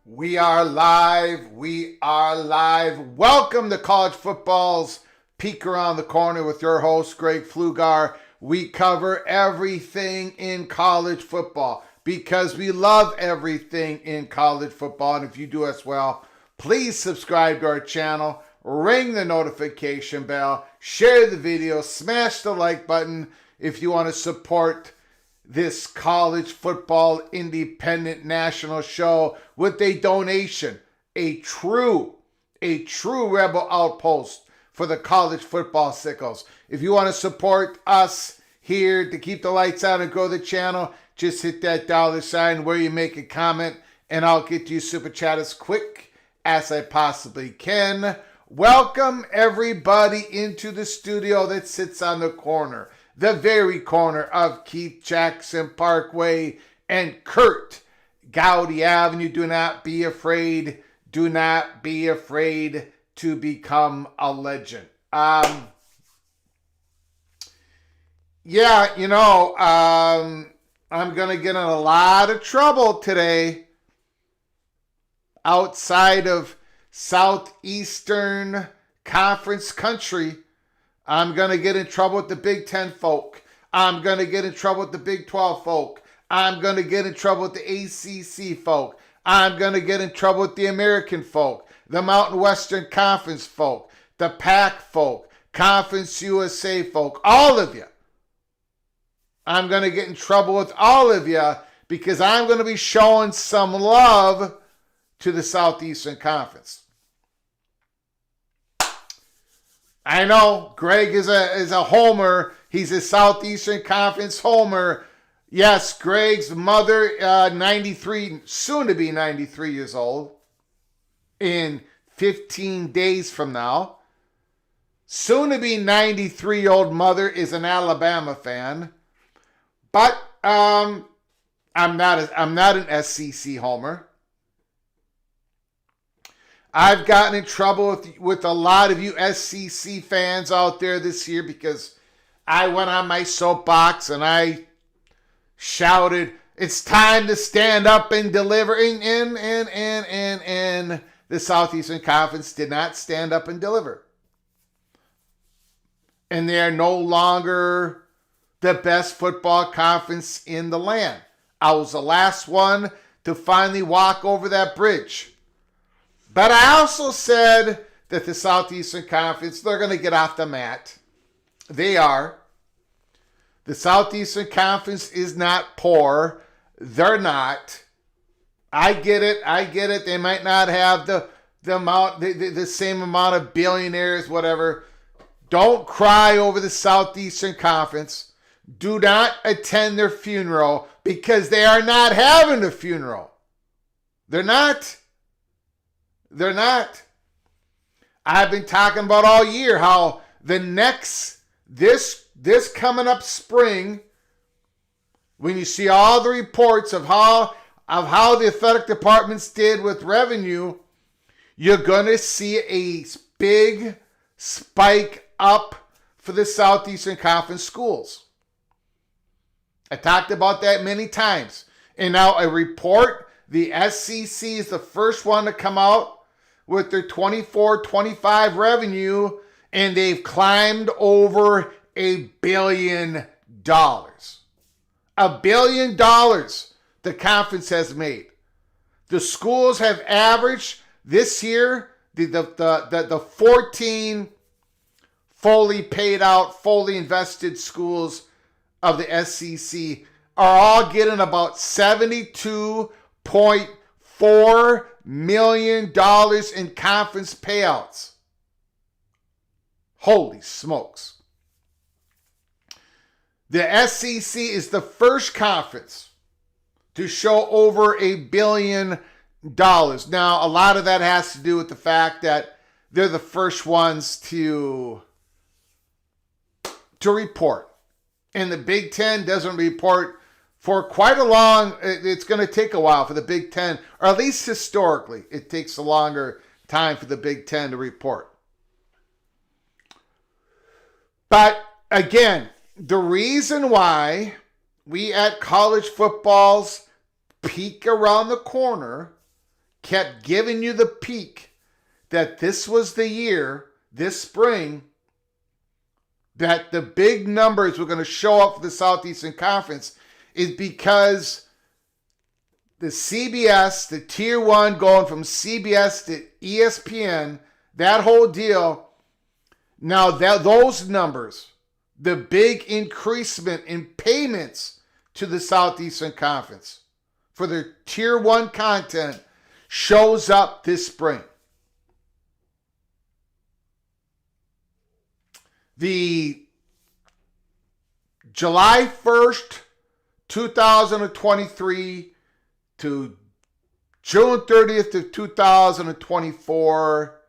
We are live. We are live. Welcome to College Football's Peek Around the Corner with your host, Greg Pflugar. We cover everything in college football because we love everything in college football. And if you do as well, please subscribe to our channel, ring the notification bell, share the video, smash the like button if you want to support this college football independent national show with a donation, a true rebel outpost for the college football sickos. If you want to support us here to keep the lights on and grow the channel, just hit that $sign where you make a comment and I'll get to you super chat as quick as I possibly can. Welcome everybody into the studio that sits on the corner, the very corner of Keith Jackson Parkway and Kurt Gowdy Avenue. Do not be afraid. Do not be afraid to become a legend. I'm going to get in a lot of trouble today outside of Southeastern Conference country. I'm going to get in trouble with the Big Ten folk. I'm going to get in trouble with the Big 12 folk. I'm going to get in trouble with the ACC folk. I'm going to get in trouble with the American folk, the Mountain Western Conference folk, the PAC folk, Conference USA folk, all of you. I'm going to get in trouble with all of you because I'm going to be showing some love to the Southeastern Conference. I know Greg is a homer. He's a Southeastern Conference homer. Yes, Greg's mother, 93, soon to be 93 years old, in 15 days from now. soon-to-be 93-year-old mother is an Alabama fan, but I'm not an SEC homer. I've gotten in trouble with a lot of you SEC fans out there this year because I went on my soapbox and I shouted, "It's time to stand up and deliver." And the Southeastern Conference did not stand up and deliver. And they are no longer the best football conference in the land. I was the last one to finally walk over that bridge. But I also said that the Southeastern Conference, they're going to get off the mat. They are. The Southeastern Conference is not poor. They're not. I get it. They might not have the same amount of billionaires, whatever. Don't cry over the Southeastern Conference. Do not attend their funeral because they are not having a funeral. They're not. I've been talking about all year how this coming up spring, when you see all the reports of how the athletic departments did with revenue, you're going to see a big spike up for the Southeastern Conference schools. I talked about that many times. And now a report, the SEC is the first one to come out with their 24-25 revenue, and they've climbed over $1 billion. $1 billion the conference has made. The schools have averaged this year, the 14 fully paid out, fully invested schools of the SEC are all getting about $72.4 million in conference payouts. Holy smokes. The SEC is the first conference to show over $1 billion. Now, a lot of that has to do with the fact that they're the first ones to report. And the Big Ten doesn't report for quite a long, it's going to take a while for the Big Ten, or at least historically, it takes a longer time for the Big Ten to report. But again, the reason why we at College Football's Peek Around the Corner kept giving you the peek that this was the year, this spring, that the big numbers were going to show up for the Southeastern Conference is because the CBS, the Tier 1 going from CBS to ESPN, that whole deal, now those numbers, the big increasement in payments to the Southeastern Conference for their Tier 1 content shows up this spring. The July 1st, 2023 to June 30th of 2024.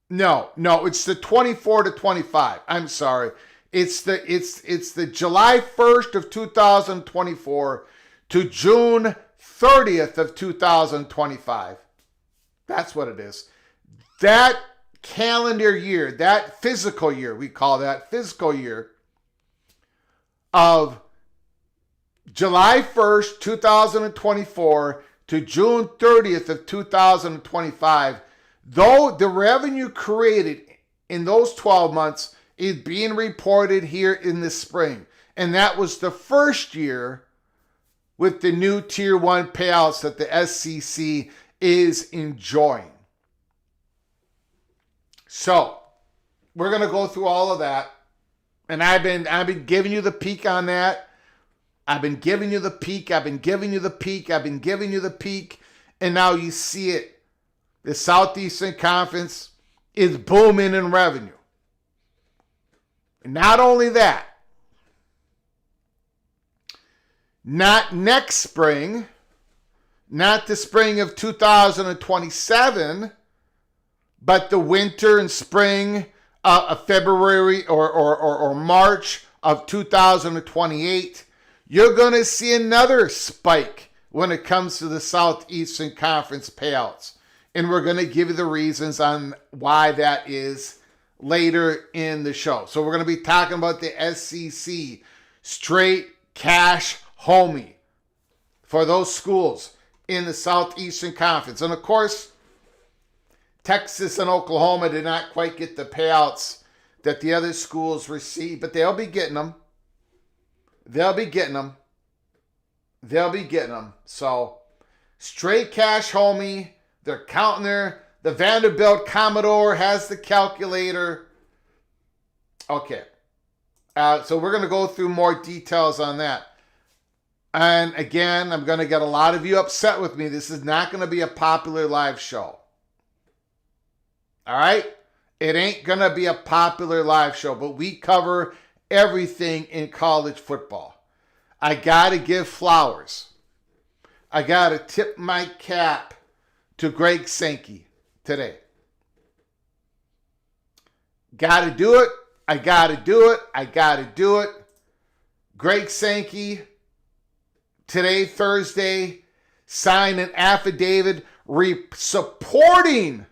No, it's the 24 to 25. I'm sorry. It's the July 1st of 2024 to June 30th of 2025. That's what it is. That calendar year, that physical year, we call that physical year, of July 1st, 2024 to June 30th of 2025, though the revenue created in those 12 months is being reported here in the spring. And that was the first year with the new Tier 1 payouts that the SEC is enjoying. So, we're going to go through all of that. And I've been giving you the peek on that. I've been giving you the peek. And now you see it. The Southeastern Conference is booming in revenue. And not only that, not next spring, not the spring of 2027, but the winter and spring of February or March of 2028, you're going to see another spike when it comes to the Southeastern Conference payouts. And we're going to give you the reasons on why that is later in the show. So we're going to be talking about the SEC, straight cash homie, for those schools in the Southeastern Conference. And of course, Texas and Oklahoma did not quite get the payouts that the other schools received, but they'll be getting them. They'll be getting them. They'll be getting them. So, straight cash homie. They're counting the Vanderbilt Commodore has the calculator. Okay. So we're going to go through more details on that. And again, I'm going to get a lot of you upset with me. This is not going to be a popular live show. All right? It ain't going to be a popular live show, but we cover everything in college football. I got to give flowers. I got to tip my cap to Greg Sankey today. Got to do it. I got to do it. I got to do it. Greg Sankey, today, Thursday, signed an affidavit supporting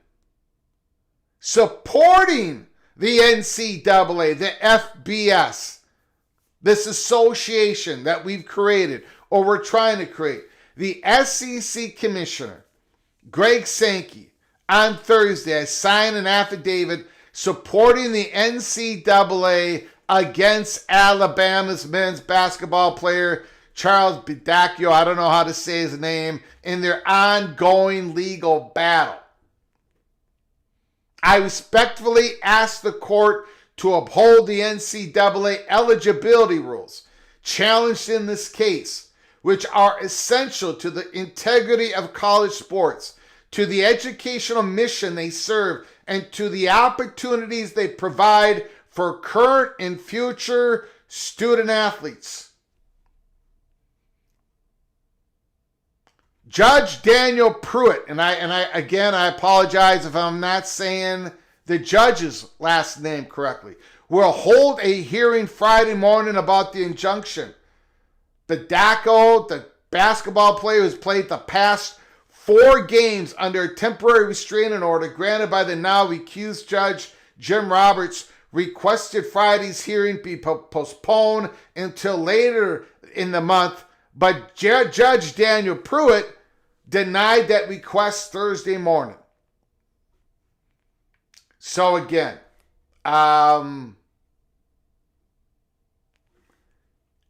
the NCAA, the FBS, this association that we've created, or we're trying to create. The SEC commissioner, Greg Sankey, on Thursday, signed an affidavit supporting the NCAA against Alabama's men's basketball player, Charles Bidacchio, I don't know how to say his name, in their ongoing legal battle. I respectfully ask the court to uphold the NCAA eligibility rules challenged in this case, which are essential to the integrity of college sports, to the educational mission they serve, and to the opportunities they provide for current and future student athletes. Judge Daniel Pruitt, and I apologize if I'm not saying the judge's last name correctly, will hold a hearing Friday morning about the injunction. Bidacchio, the basketball player who's played the past 4 games under a temporary restraining order granted by the now recused judge Jim Roberts, requested Friday's hearing be postponed until later in the month, but Judge Daniel Pruitt denied that request Thursday morning. So again,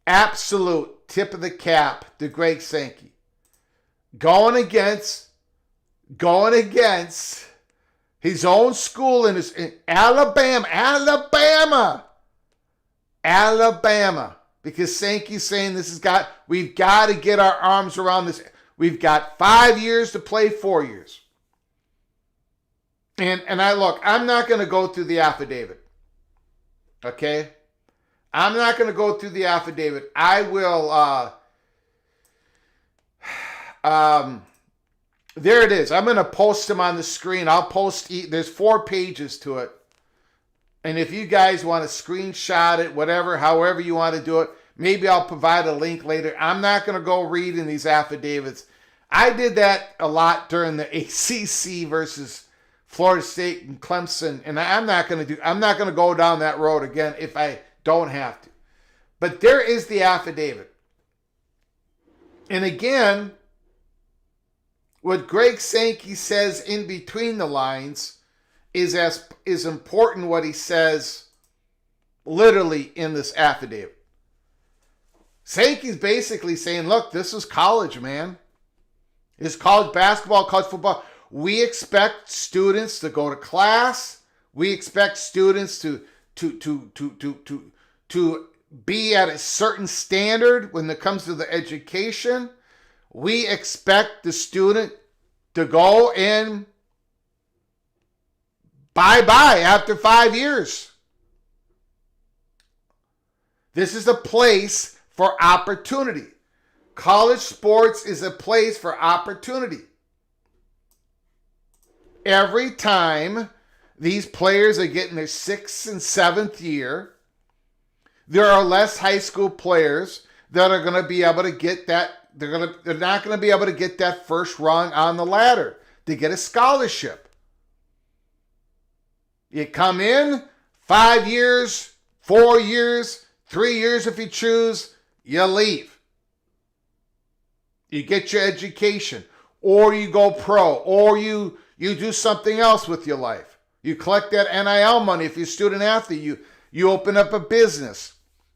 absolute tip of the cap to Greg Sankey. Going against his own school in Alabama. Because Sankey's saying we've got to get our arms around this. We've got 5 years to play 4 years. And I'm not going to go through the affidavit. Okay? I'm not going to go through the affidavit. I will, there it is. I'm going to post them on the screen. I'll post, there's 4 pages to it. And if you guys want to screenshot it, however you want to do it, maybe I'll provide a link later. I'm not going to go read in these affidavits. I did that a lot during the ACC versus Florida State and Clemson, and I'm not going to go down that road again if I don't have to. But there is the affidavit. And again, what Greg Sankey says in between the lines is important what he says literally in this affidavit. Sankey's basically saying, look, this is college, man. It's college basketball, college football. We expect students to go to class. We expect students to be at a certain standard when it comes to the education. We expect the student to go in bye-bye after 5 years. This is a place for opportunity. College sports is a place for opportunity. every time these players are getting their 6th and 7th year, there are less high school players that are going to be able to get that. They're not going to be able to get that first rung on the ladder to get a scholarship. You come in 5 years, 4 years, 3 years if you choose, you leave. You get your education, or you go pro, or you do something else with your life. You collect that NIL money if you're a student athlete. You open up a business.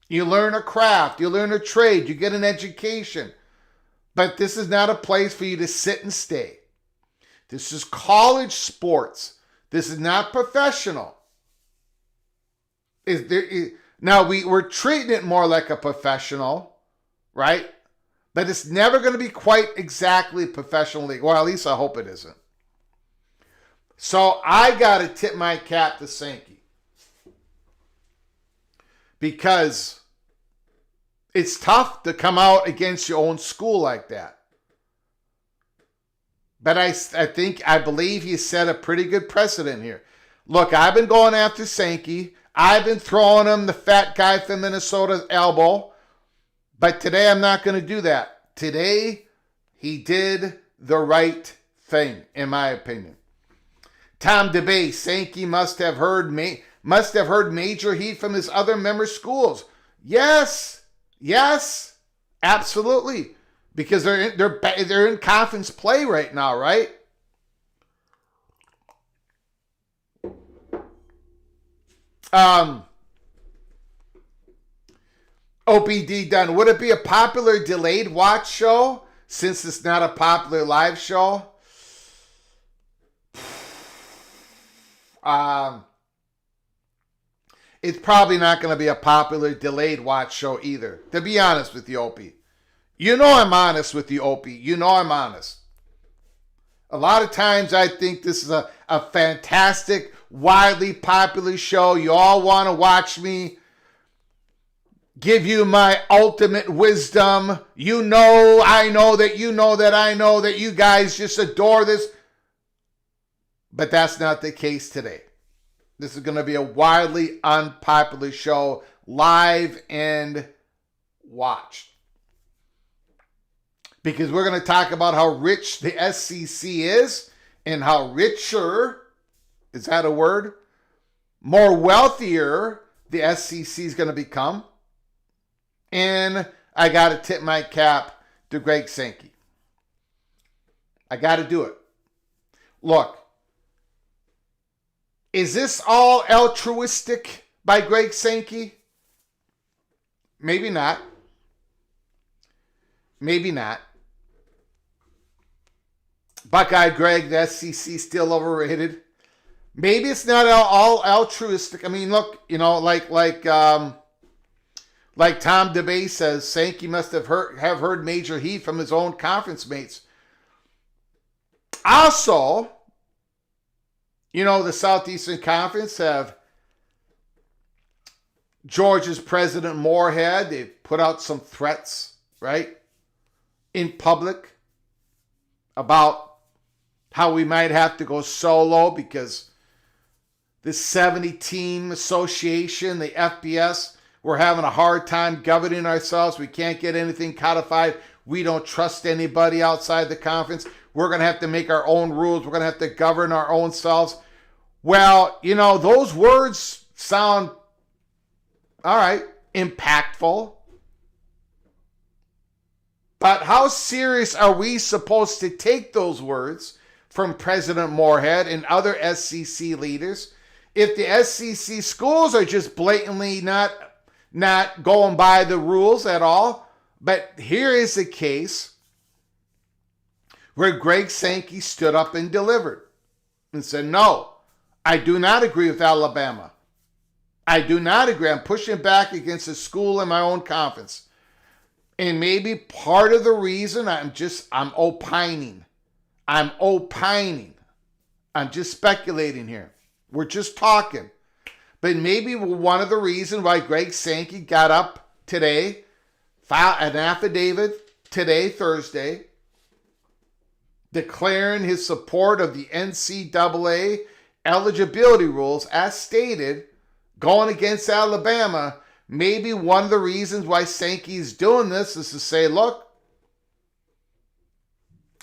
You learn a craft. You learn a trade. You get an education. But this is not a place for you to sit and stay. This is college sports. This is not professional. Now, we're treating it more like a professional, right? But it's never going to be quite exactly professional league. Well, at least I hope it isn't. So I got to tip my cap to Sankey. Because it's tough to come out against your own school like that. But I believe he set a pretty good precedent here. Look, I've been going after Sankey. I've been throwing him the fat guy from Minnesota's elbow. But today I'm not going to do that. Today, he did the right thing, in my opinion. Tom DeBay, Sankey must have heard major heat from his other member schools. Yes, absolutely, because they're in conference play right now, right? OPD done. Would it be a popular delayed watch show since it's not a popular live show? It's probably not going to be a popular delayed watch show either, to be honest with you, Opie. You know I'm honest with you, Opie. You know I'm honest. A lot of times I think this is a fantastic, widely popular show. You all want to watch me give you my ultimate wisdom. You know, I know that you know that I know that you guys just adore this. But that's not the case today. This is going to be a widely unpopular show, live and watched. Because we're going to talk about how rich the SEC is and how richer, is that a word? More wealthier the SEC is going to become. And I got to tip my cap to Greg Sankey. I got to do it. Look, is this all altruistic by Greg Sankey? Maybe not. Maybe not. Buckeye Greg, the SEC still overrated. Maybe it's not all altruistic. I mean, look, you know, like Tom DeBay says, Sankey must have heard major heat from his own conference mates. Also, you know, the Southeastern Conference have Georgia's President Moorhead. They've put out some threats, right, in public about how we might have to go solo because the 70-team association, the FBS, we're having a hard time governing ourselves. We can't get anything codified. We don't trust anybody outside the conference. We're going to have to make our own rules. We're going to have to govern our own selves. Well, you know, those words sound, all right, impactful. But how serious are we supposed to take those words from President Moorhead and other SEC leaders if the SEC schools are just blatantly not going by the rules at all? But here is a case where Greg Sankey stood up and delivered and said, no, I do not agree with Alabama. I do not agree. I'm pushing back against a school in my own conference. And maybe part of the reason I'm opining. I'm just speculating here. We're just talking. But maybe one of the reasons why Greg Sankey got up today, filed an affidavit today, Thursday, declaring his support of the NCAA eligibility rules as stated, going against Alabama. Maybe one of the reasons why Sankey's doing this is to say, look,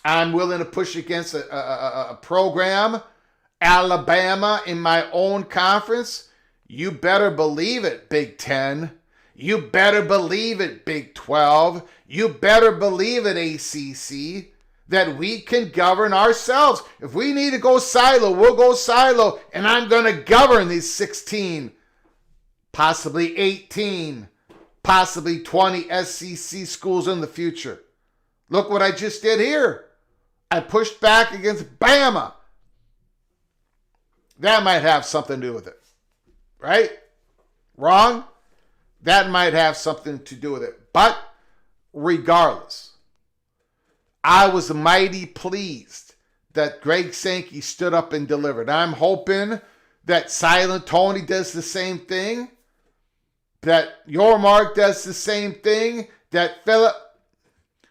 I'm willing to push against a program, Alabama, in my own conference. You better believe it, Big Ten. You better believe it, Big 12. You better believe it, ACC, that we can govern ourselves. If we need to go silo, we'll go silo, and I'm going to govern these 16, possibly 18, possibly 20 SEC schools in the future. Look what I just did here. I pushed back against Bama. That might have something to do with it. Right? Wrong? That might have something to do with it. But regardless, I was mighty pleased that Greg Sankey stood up and delivered. I'm hoping that Silent Tony does the same thing, that Yormark does the same thing, that Philip,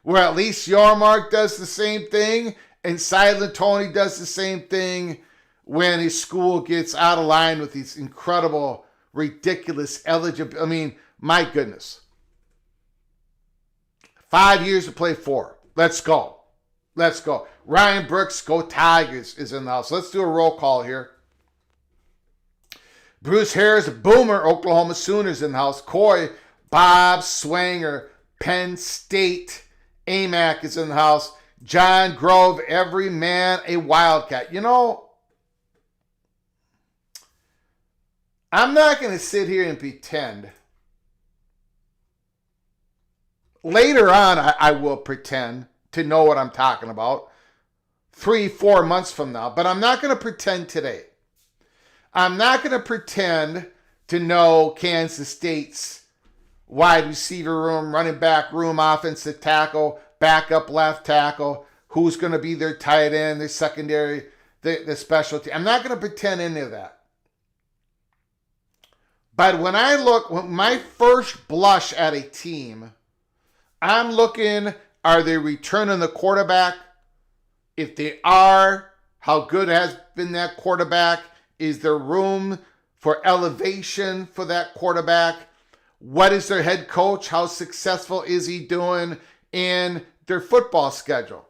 where at least Yormark does the same thing, and Silent Tony does the same thing when his school gets out of line with these incredible, ridiculous eligibility. I mean, my goodness. 5 years to play 4. Let's go. Let's go. Ryan Brooks, go Tigers, is in the house. Let's do a roll call here. Bruce Harris, Boomer, Oklahoma Sooners in the house. Coy, Bob Swanger, Penn State. AMAC is in the house. John Grove, every man a Wildcat. You know, I'm not going to sit here and pretend. Later on, I will pretend to know what I'm talking about 3-4 months from now, but I'm not going to pretend today. I'm not going to pretend to know Kansas State's wide receiver room, running back room, offensive tackle, backup left tackle, who's going to be their tight end, their secondary, the specialty. I'm not going to pretend any of that. But when my first blush at a team, I'm looking, are they returning the quarterback? If they are, how good has been that quarterback? Is there room for elevation for that quarterback? What is their head coach? How successful is he doing in their football schedule?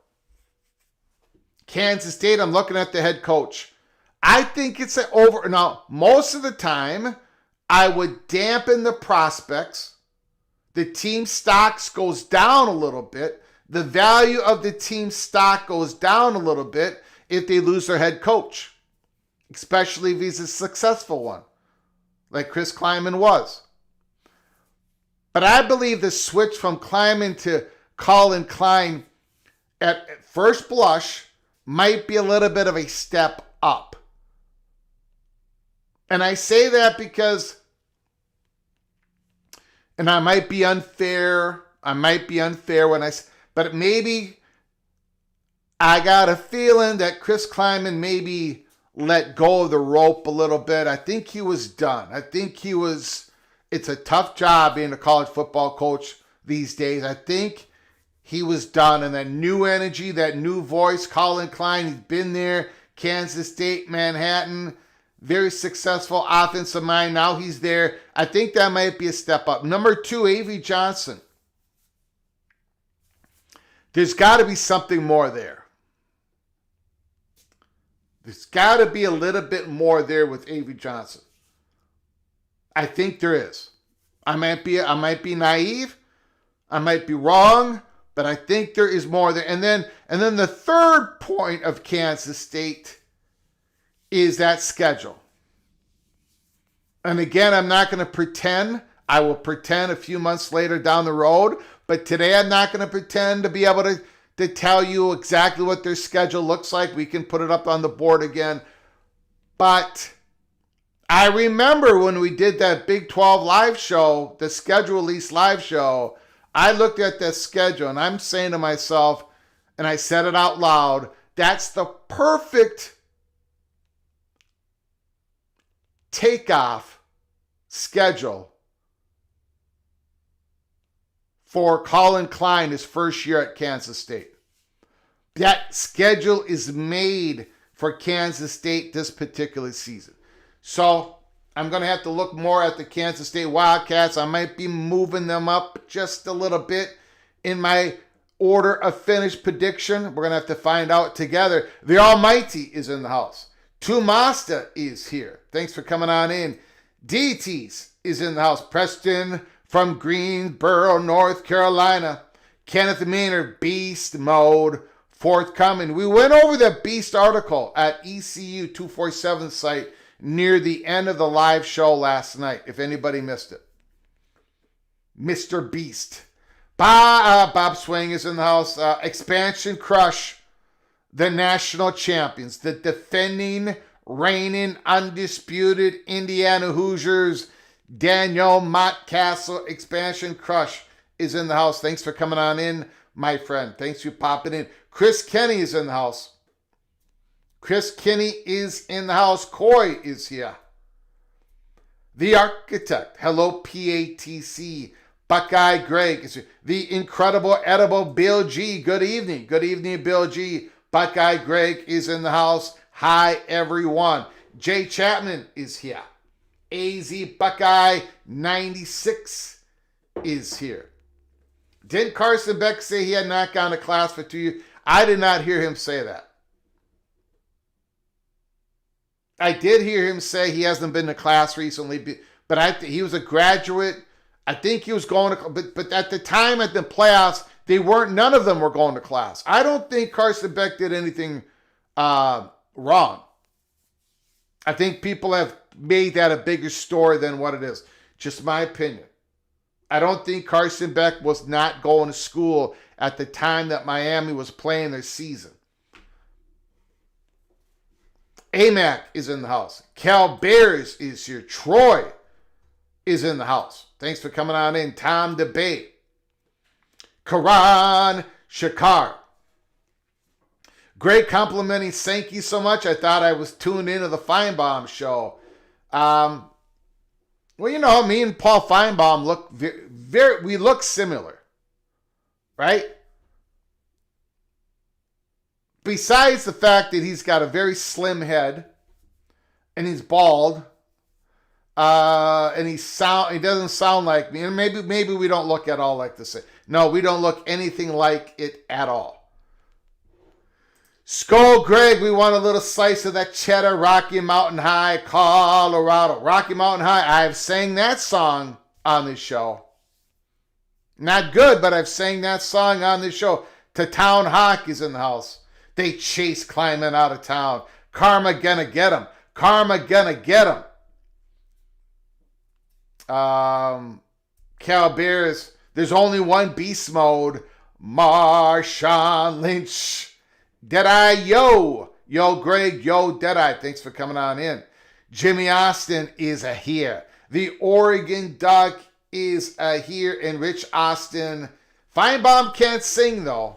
Kansas State, I'm looking at the head coach. I think it's an over. Now, most of the time, I would dampen the prospects. The team stocks goes down a little bit. The value of the team stock goes down a little bit if they lose their head coach, especially if he's a successful one, like Chris Kleiman was. But I believe the switch from Kleiman to Colin Klein at first blush might be a little bit of a step up. And I say that because, and I might be unfair when but maybe I got a feeling that Chris Kleiman maybe let go of the rope a little bit. I think he was done. It's a tough job being a college football coach these days. I think he was done. And that new energy, that new voice, Colin Klein, he's been there. Kansas State, Manhattan, very successful offensive mind. Now he's there. I think that might be a step up. Number 2, A.V. Johnson. There's got to be something more there. There's got to be a little bit more there with A.V. Johnson. I think there is. I might be naive. I might be wrong, but I think there is more there. And then the third point of Kansas State is that schedule. And again, I'm not going to pretend. I will pretend a few months later down the road, but today I'm not going to pretend to be able to tell you exactly what their schedule looks like. We can put it up on the board again. But I remember when we did that Big 12 live show, the schedule release live show, I looked at that schedule and I'm saying to myself, and I said it out loud, that's the perfect takeoff schedule for Colin Klein his first year at Kansas State. that schedule is made for Kansas State this particular season. So I'm going to have to look more at the Kansas State Wildcats. I might be moving them up just a little bit in my order of finish prediction. We're going to have to find out together. The Almighty is in the house. Tumasta is here. Thanks for coming on in. DTs is in the house. Preston from Greensboro, North Carolina. Kenneth Maynard, beast mode, forthcoming. We went over the beast article at ECU 247 site near the end of the live show last night, if anybody missed it. Mr. Beast. Bob Swing is in the house. Expansion Crush, the national champions, the defending, reigning, undisputed Indiana Hoosiers, Daniel Mottcastle. Expansion Crush is in the house. Thanks for coming on in, my friend. Thanks for popping in. Chris Kenny is in the house. Chris Kinney is in the house. Coy is here. The Architect. Hello, PATC. Buckeye Greg is here. The incredible edible Bill G. Good evening. Good evening, Bill G. Buckeye Greg is in the house. Hi, everyone. Jay Chapman is here. AZ Buckeye 96 is here. Didn't Carson Beck say he had not gone to class for 2 years? I did not hear him say that. I did hear him say he hasn't been to class recently, but he was a graduate. I think he was going to, but at the time at the playoffs, none of them were going to class. I don't think Carson Beck did anything wrong. I think people have made that a bigger story than what it is. Just my opinion. I don't think Carson Beck was not going to school at the time that Miami was playing their season. AMAC is in the house. Cal Bears is here. Troy is in the house. Thanks for coming on in. Tom Debate. Karan Shakar. Great complimenting Sankey so much. I thought I was tuned into the Feinbaum show. Well, you know, me and Paul Feinbaum look we look similar, right? Besides the fact that he's got a very slim head and he's bald, and he doesn't sound like me, and maybe we don't look at all like the same. No, we don't look anything like it at all. Skull Greg, we want a little slice of that cheddar. Rocky Mountain High, Colorado. Rocky Mountain High, I've sang that song on this show. Not good, but I've sang that song on this show. To Town Hawk is in the house. They chase climbing out of town. Karma gonna get him. Karma gonna get him. Cal Bears, there's only one beast mode. Marshawn Lynch. Deadeye, yo. Yo, Greg, yo, Deadeye. Thanks for coming on in. Jimmy Austin is a here. The Oregon Duck is a here. And Rich Austin. Feinbaum can't sing, though.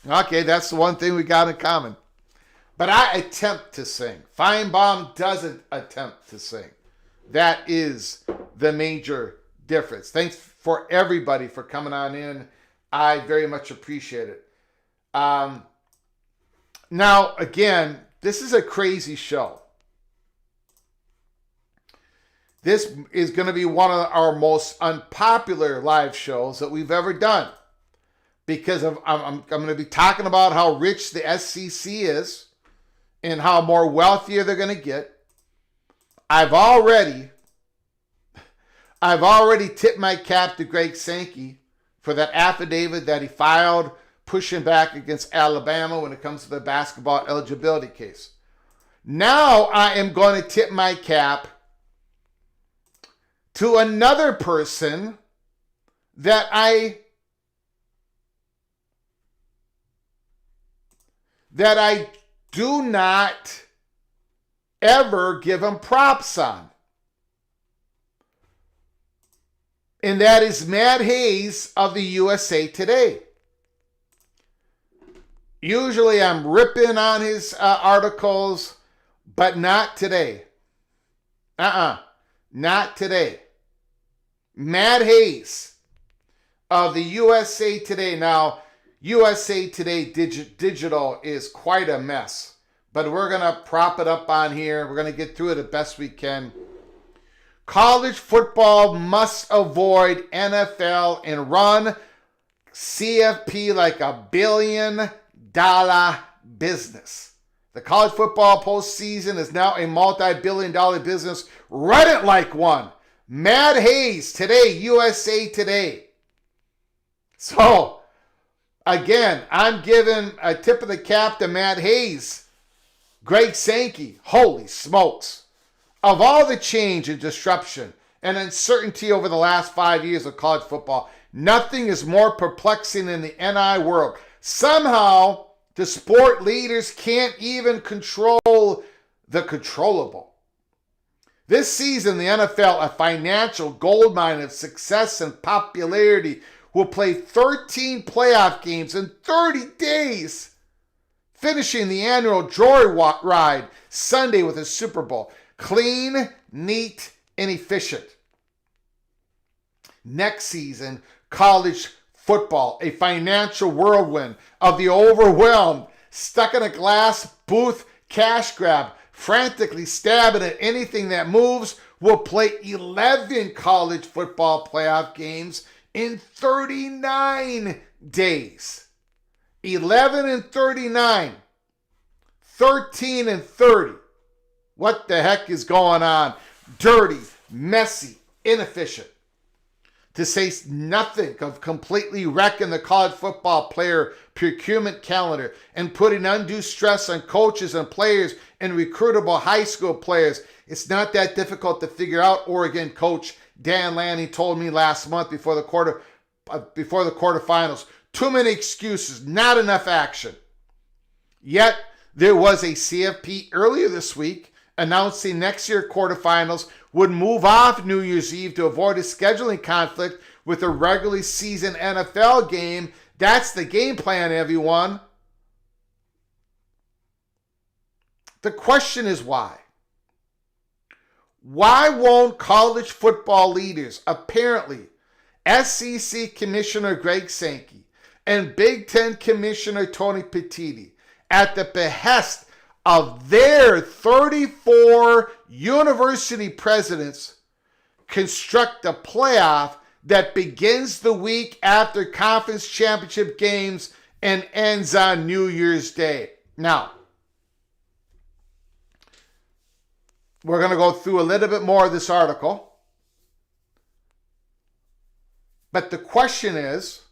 Okay, that's the one thing we got in common. But I attempt to sing. Feinbaum doesn't attempt to sing. That is the major difference. Thanks for everybody for coming on in. I very much appreciate it. Now, again, this is a crazy show. This is going to be one of our most unpopular live shows that we've ever done. Because I'm going to be talking about how rich the SEC is and how more wealthier they're going to get. I've already tipped my cap to Greg Sankey for that affidavit that he filed pushing back against Alabama when it comes to the basketball eligibility case. Now I am going to tip my cap to another person that I do not ever give him props on. And that is Matt Hayes of the USA Today. Usually I'm ripping on his articles, but not today. Not today. Matt Hayes of the USA Today. Now, USA Today Digital is quite a mess, but we're going to prop it up on here. We're going to get through it the best we can. College football must avoid NFL and run CFP like $1 billion business. The college football postseason is now a multi-billion-dollar business. Run it like one. Matt Hayes today, USA Today. So, again, I'm giving a tip of the cap to Matt Hayes. Greg Sankey, holy smokes. Of all the change and disruption and uncertainty over the last 5 years of college football, nothing is more perplexing in the NI world. Somehow, the sport leaders can't even control the controllable. This season, the NFL, a financial goldmine of success and popularity, will play 13 playoff games in 30 days, finishing the annual joyride Sunday with a Super Bowl. Clean, neat, and efficient. Next season, college football, a financial whirlwind of the overwhelmed, stuck in a glass booth cash grab, frantically stabbing at anything that moves, will play 11 college football playoff games in 39 days. 11 and 39. 13 and 30. What the heck is going on? Dirty, messy, inefficient. To say nothing of completely wrecking the college football player procurement calendar and putting undue stress on coaches and players and recruitable high school players. It's not that difficult to figure out, Oregon coach Dan Lanning told me last month before the quarterfinals. Too many excuses, not enough action. Yet, there was a CFP earlier this week announcing next year quarterfinals would move off New Year's Eve to avoid a scheduling conflict with a regularly seasoned NFL game. That's the game plan, everyone. The question is why? Why won't college football leaders, apparently SEC Commissioner Greg Sankey and Big Ten Commissioner Tony Petitti, at the behest of their 34 university presidents, construct a playoff that begins the week after conference championship games and ends on New Year's Day? Now, we're going to go through a little bit more of this article. But the question is,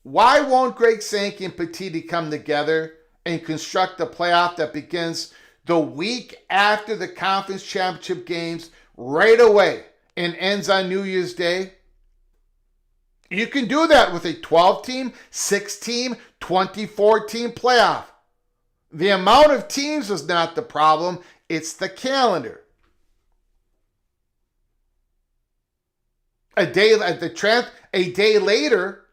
why won't Greg Sankey and Petitti come together and construct a playoff that begins the week after the conference championship games right away and ends on New Year's Day? You can do that with a 12-team, 6-team, 24-team playoff. The amount of teams is not the problem, it's the calendar. A day later,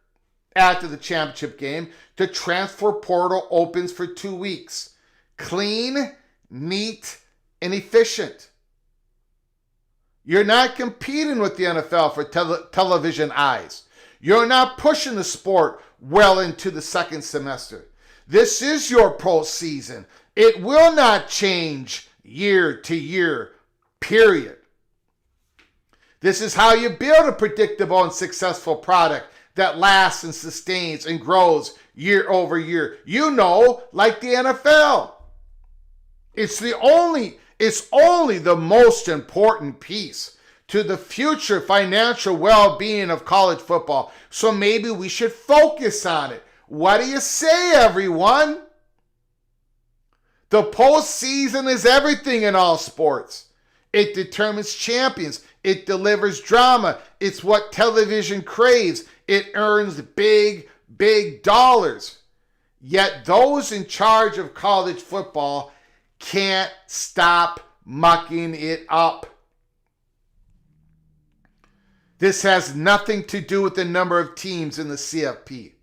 after the championship game, the transfer portal opens for 2 weeks. Clean, neat, and efficient. You're not competing with the NFL for television eyes. You're not pushing the sport well into the second semester. This is your postseason. It will not change year to year, period. This is how you build a predictable and successful product that lasts and sustains and grows year over year. You know, like the NFL. It's only the most important piece to the future financial well-being of college football. So maybe we should focus on it. What do you say, everyone? The postseason is everything in all sports. It determines champions. It delivers drama. It's what television craves. It earns big, big dollars. Yet those in charge of college football can't stop mucking it up. This has nothing to do with the number of teams in the CFP.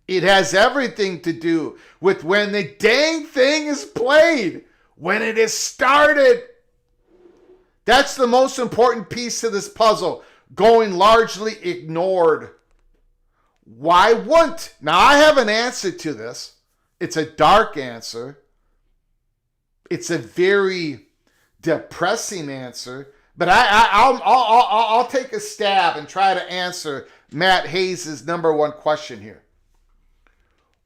It has everything to do with when the dang thing is played, when it is started. That's the most important piece of this puzzle, going largely ignored. Why wouldn't? Now, I have an answer to this. It's a dark answer. It's a very depressing answer. But I'll take a stab and try to answer Matt Hayes' number one question here.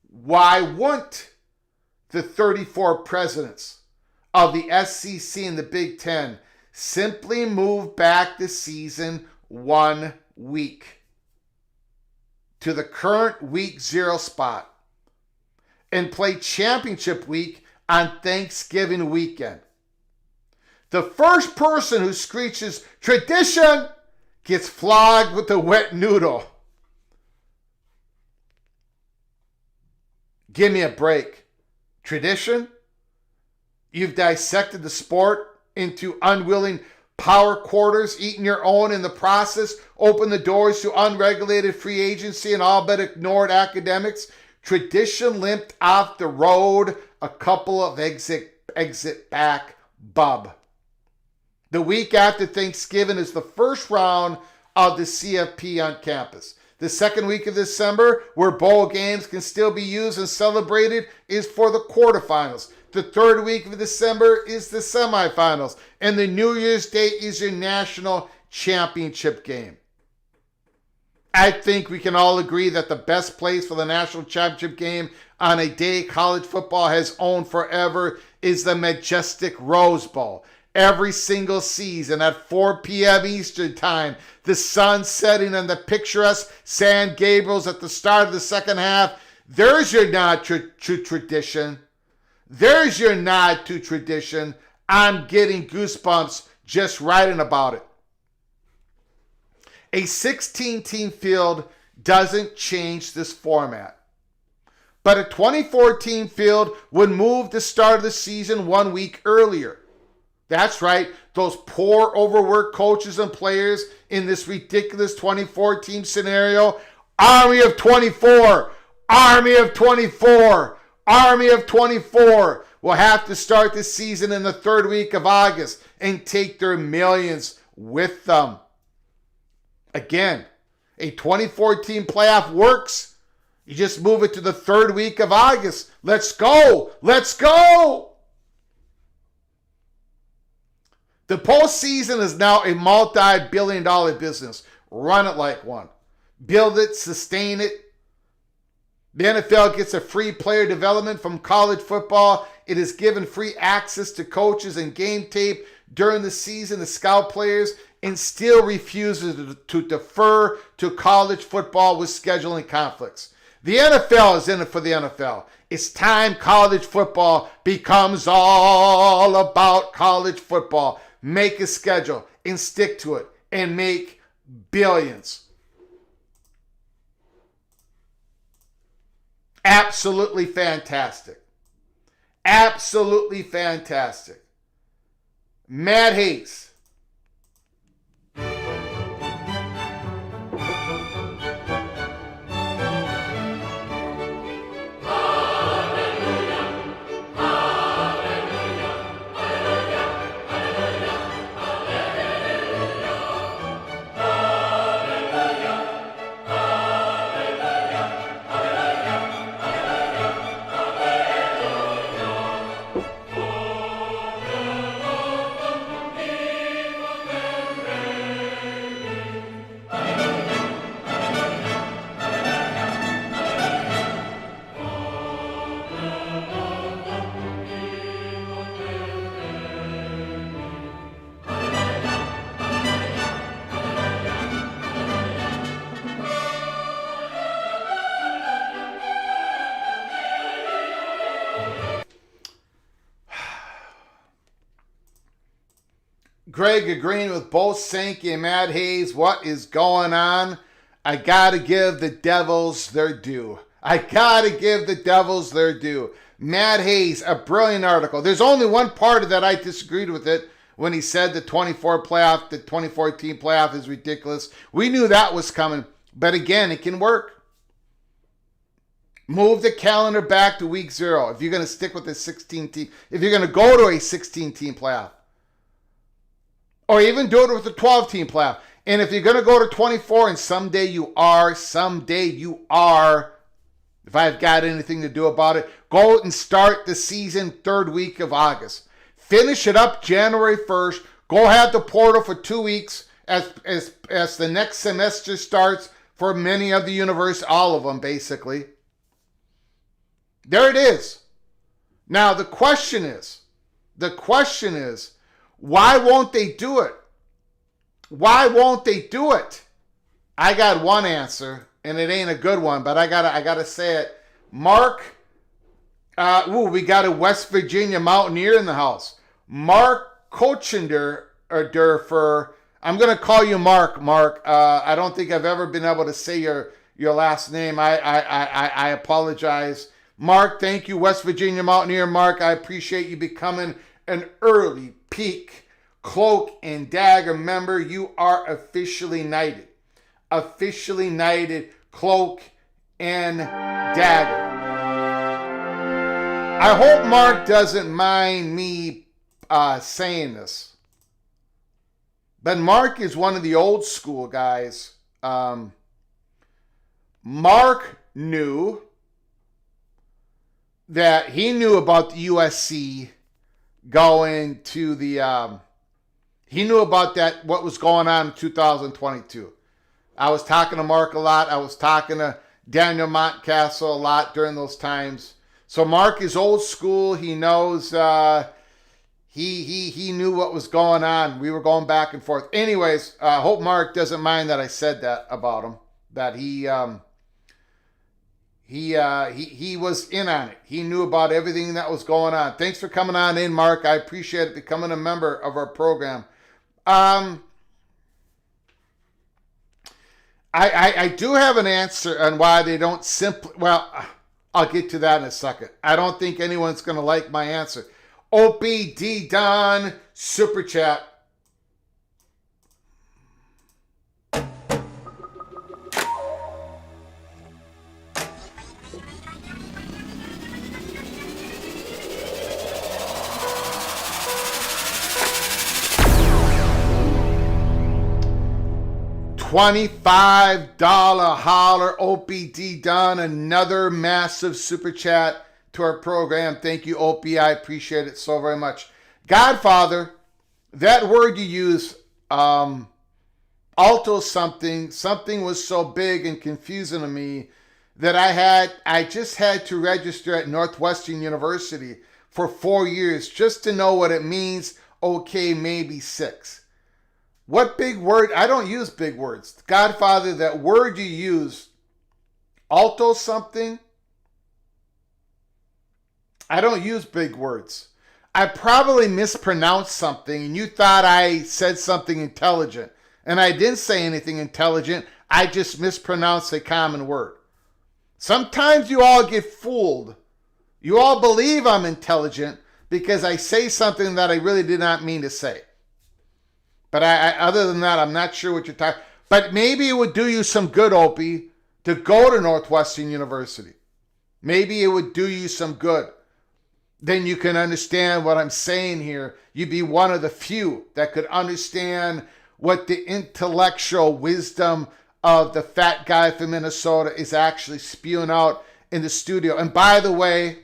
Why wouldn't the 34 presidents of the SEC and the Big Ten simply move back the season 1 week to the current week 0 spot and play championship week on Thanksgiving weekend? The first person who screeches tradition gets flogged with a wet noodle. Give me a break. Tradition? You've dissected the sport into unwilling power quarters, eaten your own in the process, opened the doors to unregulated free agency and all but ignored academics. Tradition limped off the road a couple of exit back bub. The week after Thanksgiving is the first round of the CFP on campus. The second week of December, where bowl games can still be used and celebrated, is for the quarterfinals. The third week of December is the semifinals. And the New Year's Day is your national championship game. I think we can all agree that the best place for the national championship game on a day college football has owned forever is the majestic Rose Bowl. Every single season at 4 p.m. Eastern Time, the sun setting on the picturesque San Gabriel's at the start of the second half. There's your nod to tradition. There's your nod to tradition. I'm getting goosebumps just writing about it. A 16-team field doesn't change this format. But a 24-team field would move the start of the season 1 week earlier. That's right, those poor overworked coaches and players in this ridiculous 24-team scenario. Army of 24, Army of 24, Army of 24 will have to start the season in the third week of August and take their millions with them. Again, a 24-team playoff works. You just move it to the third week of August. Let's go! Let's go! The postseason is now a multi-billion-dollar business. Run it like one. Build it, sustain it. The NFL gets a free player development from college football. It is given free access to coaches and game tape during the season to scout players, and still refuses to defer to college football with scheduling conflicts. The NFL is in it for the NFL. It's time college football becomes all about college football. Make a schedule and stick to it and make billions. Absolutely fantastic. Absolutely fantastic. Matt Hayes. Greg agreeing with both Sankey and Matt Hayes. What is going on? I got to give the Devils their due. I got to give the Devils their due. Matt Hayes, a brilliant article. There's only one part of that I disagreed with it when he said the 24 team playoff is ridiculous. We knew that was coming. But again, it can work. Move the calendar back to week 0 if you're going to stick with the 16 team. If you're going to go to a 16 team playoff. Or even do it with a 12-team playoff. And if you're going to go to 24, and someday you are, if I've got anything to do about it, go out and start the season 3rd week of August. Finish it up January 1st. Go have the portal for 2 weeks as the next semester starts for many of the universities, all of them basically. There it is. Now the question is, why won't they do it? Why won't they do it? I got one answer, and it ain't a good one, but I gotta say it. Mark, we got a West Virginia Mountaineer in the house. Mark Kochender, I'm gonna call you Mark. Mark, I don't think I've ever been able to say your last name. I apologize. Mark, thank you, West Virginia Mountaineer. Mark, I appreciate you becoming an early peak Cloak and Dagger member. You are officially knighted. Officially knighted, Cloak and Dagger. I hope Mark doesn't mind me saying this. But Mark is one of the old school guys. Mark knew that he knew about the USC going to the... he knew about that, what was going on in 2022. I was talking to Mark a lot. I was talking to Daniel Montcastle a lot during those times. So Mark is old school. He knows... He knew what was going on. We were going back and forth. Anyways, I hope Mark doesn't mind that I said that about him. That he was in on it. He knew about everything that was going on. Thanks for coming on in, Mark. I appreciate it, becoming a member of our program. I do have an answer on why they don't simply... Well, I'll get to that in a second. I don't think anyone's going to like my answer. OPD Don Super Chat. $25 holler, OPD Don, another massive super chat to our program. Thank you, OP. I appreciate it so very much. Godfather, that word you use, alto something was so big and confusing to me that I just had to register at Northwestern University for 4 years just to know what it means. Okay, maybe 6. What big word? I don't use big words. Godfather, that word you use, alto something, I don't use big words. I probably mispronounced something and you thought I said something intelligent. And I didn't say anything intelligent. I just mispronounced a common word. Sometimes you all get fooled. You all believe I'm intelligent because I say something that I really did not mean to say. But other than that, I'm not sure what you're talking. But maybe it would do you some good, Opie, to go to Northwestern University. Maybe it would do you some good. Then you can understand what I'm saying here. You'd be one of the few that could understand what the intellectual wisdom of the fat guy from Minnesota is actually spewing out in the studio. And by the way,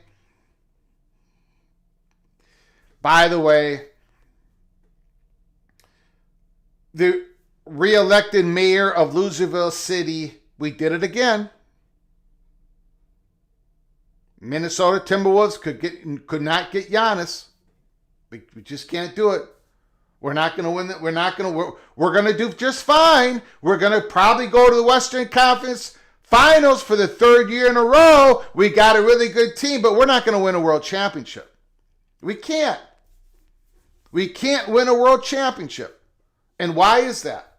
the re-elected mayor of Loserville City, we did it again. Minnesota Timberwolves could not get Giannis. We just can't do it. We're not going to win. We're going to do just fine. We're going to probably go to the Western Conference Finals for the 3rd year in a row. We got a really good team, but we're not going to win a world championship. We can't. We can't win a world championship. And why is that?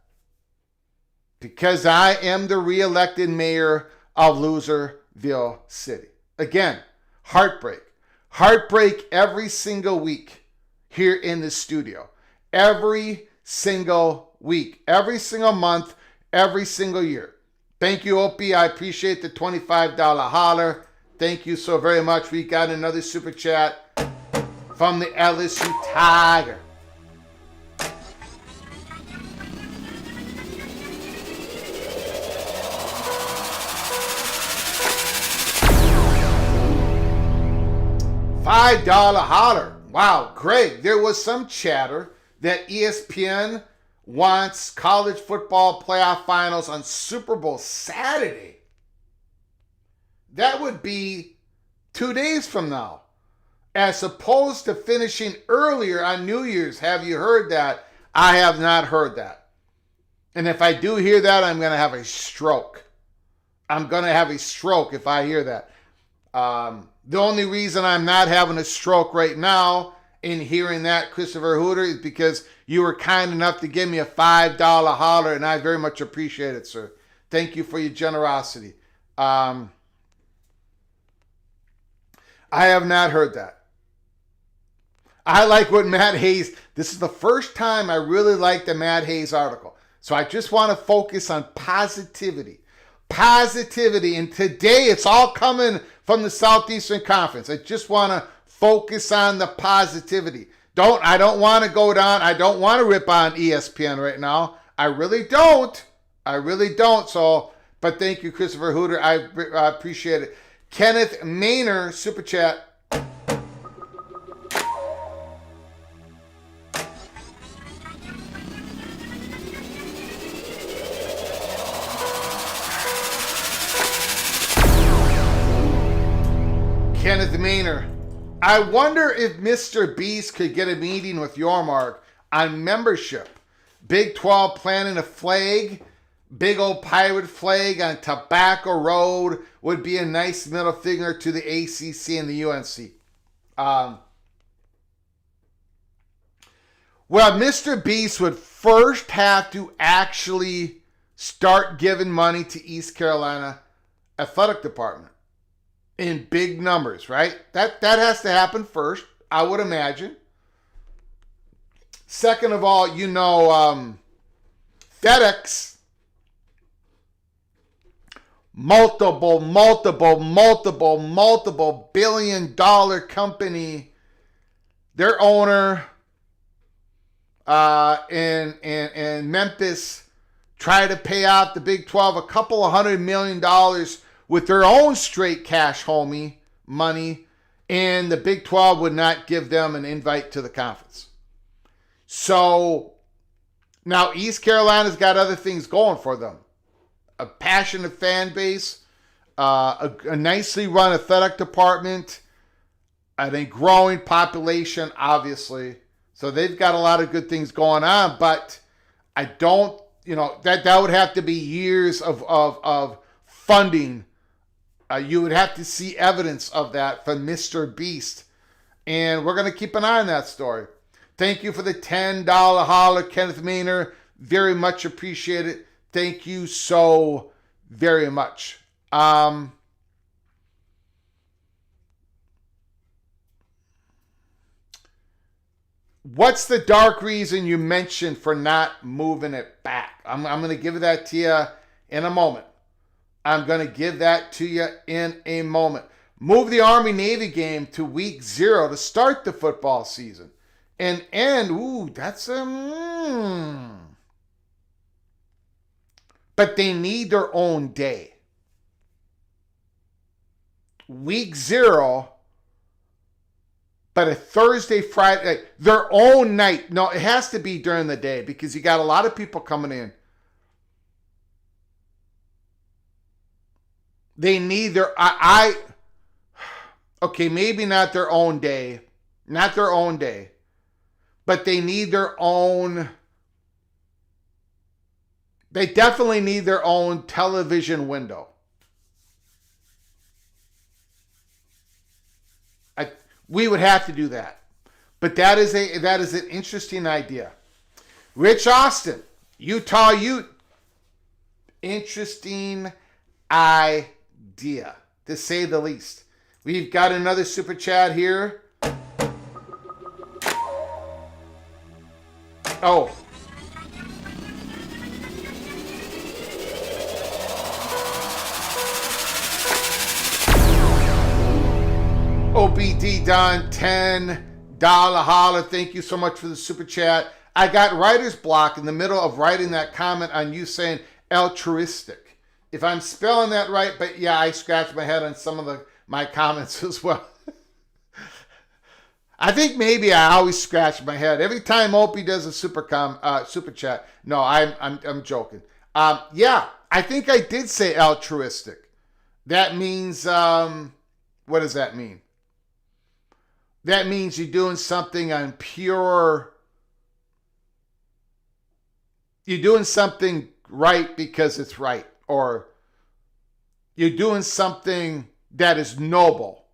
Because I am the re-elected mayor of Loserville City. Again, heartbreak. Heartbreak every single week here in the studio. Every single week. Every single month. Every single year. Thank you, Opie. I appreciate the $25 holler. Thank you so very much. We got another super chat from the LSU Tiger. $5 holler. Wow, Greg, there was some chatter that ESPN wants college football playoff finals on Super Bowl Saturday. That would be 2 days from now, as opposed to finishing earlier on New Year's. Have you heard that? I have not heard that. And if I do hear that, I'm going to have a stroke. I'm going to have a stroke if I hear that. The only reason I'm not having a stroke right now in hearing that, Christopher Hooter, is because you were kind enough to give me a $5 holler, and I very much appreciate it, sir. Thank you for your generosity. I have not heard that. I like what Matt Hayes, this is the first time I really like the Matt Hayes article. So I just want to focus on positivity. Positivity. And today it's all coming from the Southeastern Conference. I just want to focus on the positivity. I don't want to go down. I don't want to rip on ESPN right now. I really don't. So, but thank you, Christopher Hooter. I appreciate it. Kenneth Maynor, Super Chat. Kenneth Maynor. I wonder if Mr. Beast could get a meeting with Yormark on membership. Big 12 planning a flag, big old pirate flag on Tobacco Road would be a nice middle finger to the ACC and the UNC. Well, Mr. Beast would first have to actually start giving money to East Carolina Athletic Department. In big numbers, right? That has to happen first, I would imagine. Second of all, FedEx, multiple billion-dollar company, their owner in Memphis tried to pay out the Big 12 a couple of $100 million with their own straight cash homie money, and the Big 12 would not give them an invite to the conference. So now East Carolina's got other things going for them. A passionate fan base, a nicely run athletic department, and a growing population, obviously. So they've got a lot of good things going on, but I don't, that would have to be years of funding. You would have to see evidence of that from Mr. Beast. And we're going to keep an eye on that story. Thank you for the $10 holler, Kenneth Maynor. Very much appreciated. Thank you so very much. What's the dark reason you mentioned for not moving it back? I'm going to give that to you in a moment. Move the Army-Navy game to week 0 to start the football season. And that's but they need their own day. Week 0, but a Thursday, Friday, their own night. No, it has to be during the day because you got a lot of people coming in. They need their, okay, maybe not their own day, but they need their own, they definitely need their own television window. We would have to do that. But that is an interesting idea. Rich Austin, Utah Ute, interesting idea, to say the least. We've got another super chat here. Oh. OBD Don, $10 holler. Thank you so much for the super chat. I got writer's block in the middle of writing that comment on you saying altruistic. If I'm spelling that right, but yeah, I scratched my head on some of my comments as well. I think maybe I always scratch my head every time Opie does a super chat. No, I'm joking. Yeah, I think I did say altruistic. That means what does that mean? That means you're doing something on pure. You're doing something right because it's right, or you're doing something that is noble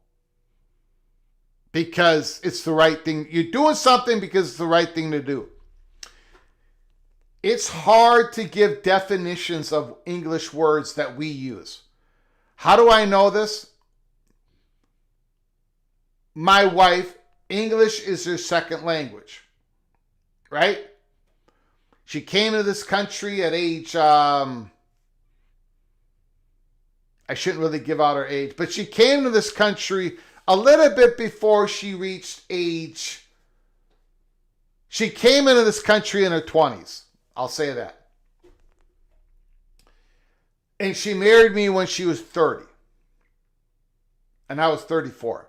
because it's the right thing. You're doing something because it's the right thing to do. It's hard to give definitions of English words that we use. How do I know this? My wife, English is her second language, right? She came to this country at age, I shouldn't really give out her age, but she came to this country a little bit before she reached age. She came into this country in her 20s. I'll say that. And she married me when she was 30. And I was 34.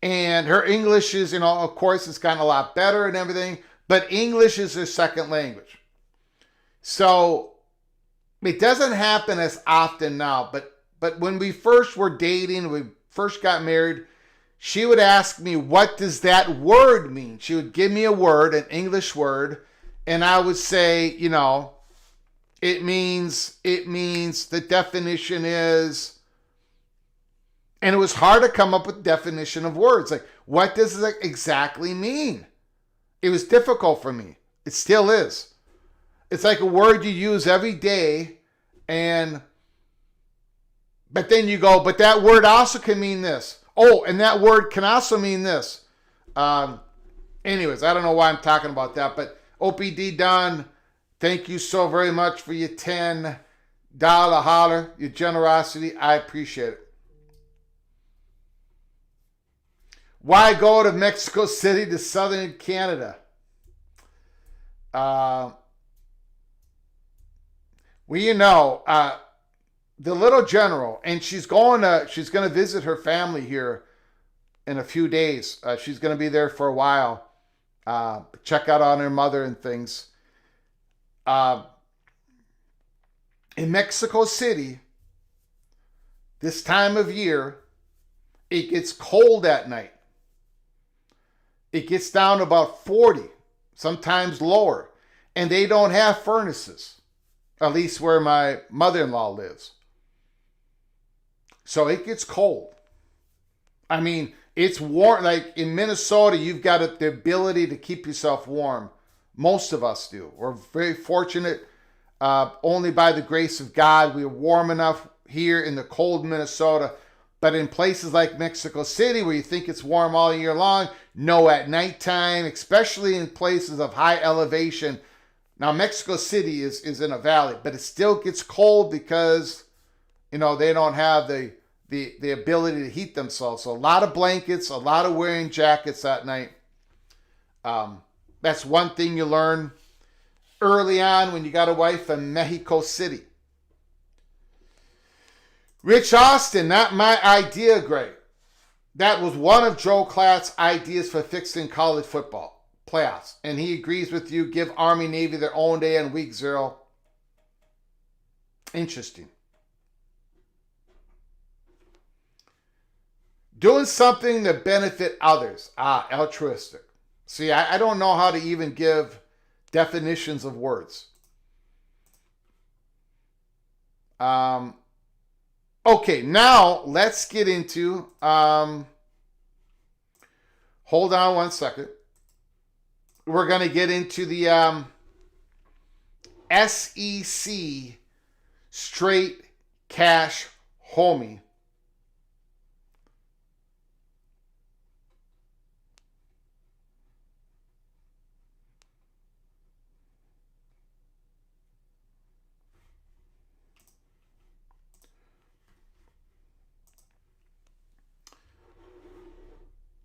And her English is, of course, it's gotten a lot better and everything, but English is her second language. So it doesn't happen as often now, but when we first were dating, we first got married, she would ask me, what does that word mean? She would give me a word, an English word, and I would say, it means, the definition is, and it was hard to come up with definition of words. Like, what does it exactly mean? It was difficult for me. It still is. It's like a word you use every day, but then you go, but that word also can mean this. Oh, and that word can also mean this. Anyways, I don't know why I'm talking about that, but OPD Don, thank you so very much for your $10 holler, your generosity. I appreciate it. Why go to Mexico City to southern Canada? The little general, and she's going to visit her family here in a few days. She's going to be there for a while. Check out on her mother and things. In Mexico City, this time of year, it gets cold at night. It gets down to about 40, sometimes lower. And they don't have furnaces, at least where my mother-in-law lives. So it gets cold. I mean, it's warm. Like in Minnesota, you've got the ability to keep yourself warm. Most of us do. We're very fortunate. Only by the grace of God, we're warm enough here in the cold Minnesota. But in places like Mexico City, where you think it's warm all year long, no, at nighttime, especially in places of high elevation. Now, Mexico City is in a valley, but it still gets cold because, they don't have the ability to heat themselves. So a lot of blankets, a lot of wearing jackets at night. That's one thing you learn early on when you got a wife in Mexico City. Rich Austin, not my idea, Greg. That was one of Joe Klatt's ideas for fixing college football playoffs. And he agrees with you. Give Army, Navy their own day on week 0. Interesting. Doing something to benefit others. Altruistic. See, I don't know how to even give definitions of words. Okay, now let's get into, hold on one second. We're going to get into the SEC straight cash homie.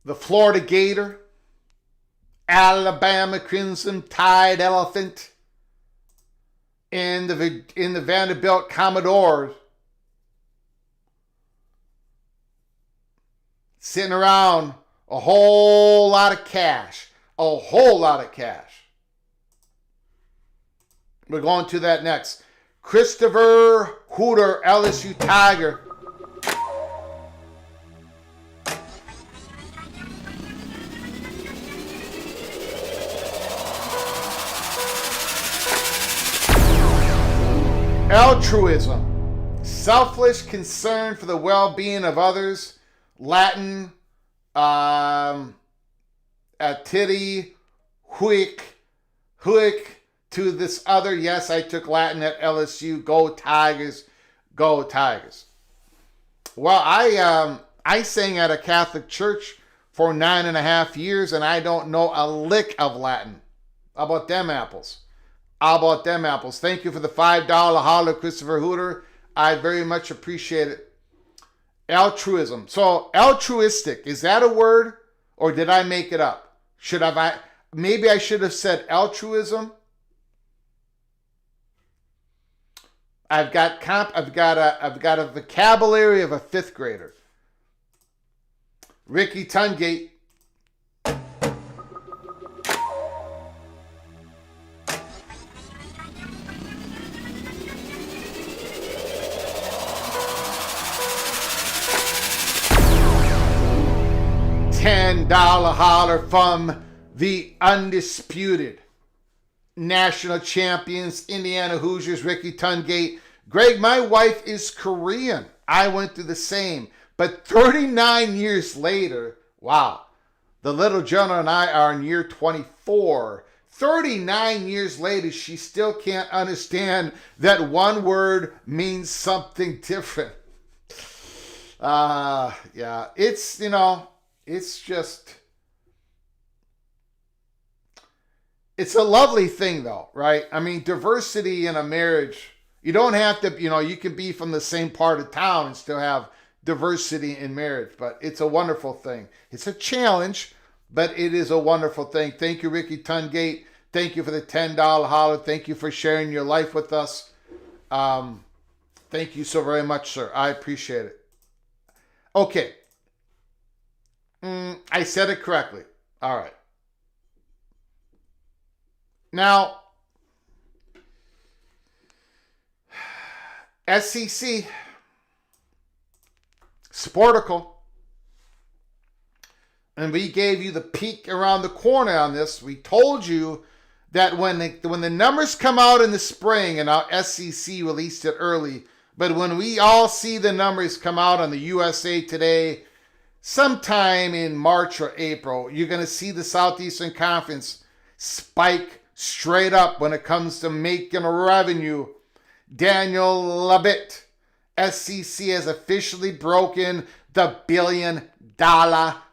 The Florida Gator, Alabama Crimson Tide Elephant, and the Vanderbilt Commodores sitting around A whole lot of cash. A whole lot of cash. We're going to that next. Christopher Hooter, LSU Tiger. Altruism, selfless concern for the well-being of others. Latin, atiti, huic, to this other. Yes, I took Latin at LSU. Go Tigers, go Tigers. Well, I sang at a Catholic church for 9.5 years, and I don't know a lick of Latin. How about them apples? How about them apples? Thank you for the $5 holler, Christopher Hooter. I very much appreciate it. Altruism. So altruistic, is that a word or did I make it up? Maybe I should have said altruism. I've got a vocabulary of a 5th grader. Ricky Tungate. $10 holler from the undisputed national champions, Indiana Hoosiers, Ricky Tungate. Greg, my wife is Korean. I went through the same. But 39 years later, wow, the little Jonah and I are in year 24. 39 years later, she still can't understand that one word means something different. Yeah, it's, it's just, it's a lovely thing though, right? I mean, diversity in a marriage, you don't have to, you can be from the same part of town and still have diversity in marriage, but it's a wonderful thing. It's a challenge, but it is a wonderful thing. Thank you, Ricky Tungate. Thank you for the $10 holler. Thank you for sharing your life with us. Thank you so very much, sir. I appreciate it. Okay. I said it correctly. All right. Now, SEC, Sportical, and we gave you the peek around the corner on this. We told you that when the numbers come out in the spring, and our SEC released it early, but when we all see the numbers come out on the USA Today, sometime in March or April, you're going to see the Southeastern Conference spike straight up when it comes to making revenue. Daniel Labitte, SEC has officially broken the $1 billion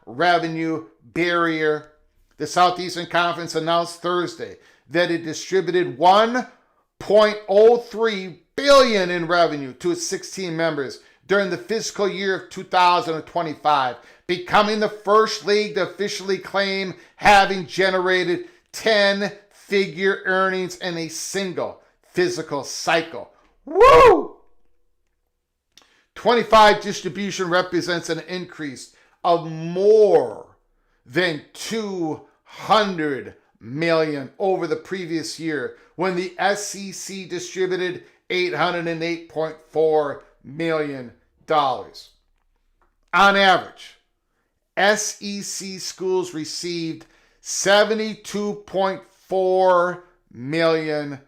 revenue barrier. The Southeastern Conference announced Thursday that it distributed $1.03 billion in revenue to its 16 members during the fiscal year of 2025, becoming the first league to officially claim having generated 10-figure earnings in a single physical cycle. Woo! 25 distribution represents an increase of more than $200 million over the previous year when the SEC distributed $808.4 million. On average, SEC schools received $72.4 million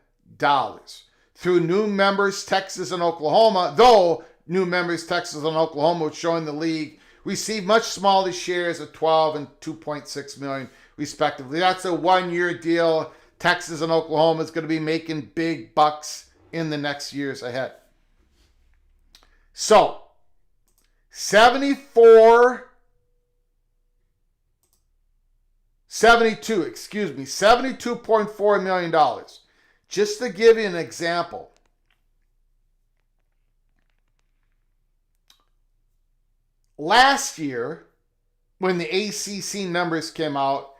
through new members, Texas and Oklahoma, though new members, Texas and Oklahoma, which joined the league, received much smaller shares of $12 and $2.6 million, respectively. That's a one-year deal. Texas and Oklahoma is going to be making big bucks in the next years ahead. So, $72.4 million. Just to give you an example, last year, when the ACC numbers came out,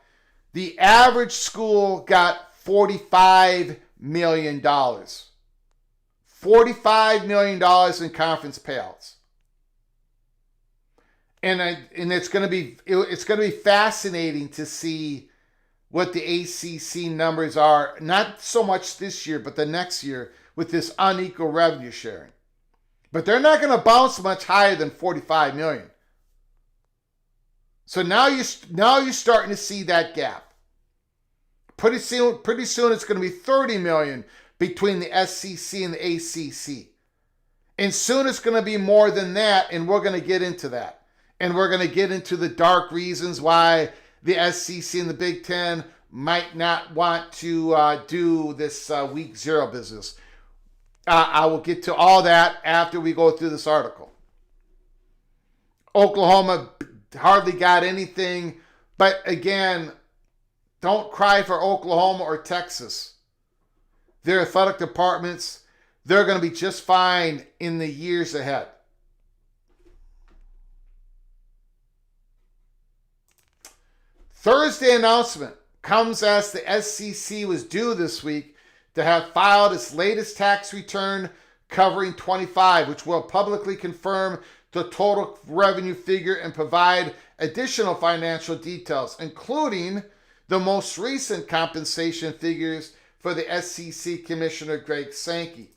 the average school got $45 million. $45 million in conference payouts. And it's going to be fascinating to see what the ACC numbers are, not so much this year, but the next year with this unequal revenue sharing. But they're not going to bounce much higher than 45 million. So now you're starting to see that gap. Pretty soon it's going to be 30 million between the SEC and the ACC. And soon it's going to be more than that, and we're going to get into that. And we're going to get into the dark reasons why the SEC and the Big Ten might not want to do this week 0 business. I will get to all that after we go through this article. Oklahoma hardly got anything, but again, don't cry for Oklahoma or Texas. Their athletic departments, they're going to be just fine in the years ahead. Thursday announcement comes as the SEC was due this week to have filed its latest tax return covering 25, which will publicly confirm the total revenue figure and provide additional financial details, including the most recent compensation figures for the SEC Commissioner Greg Sankey.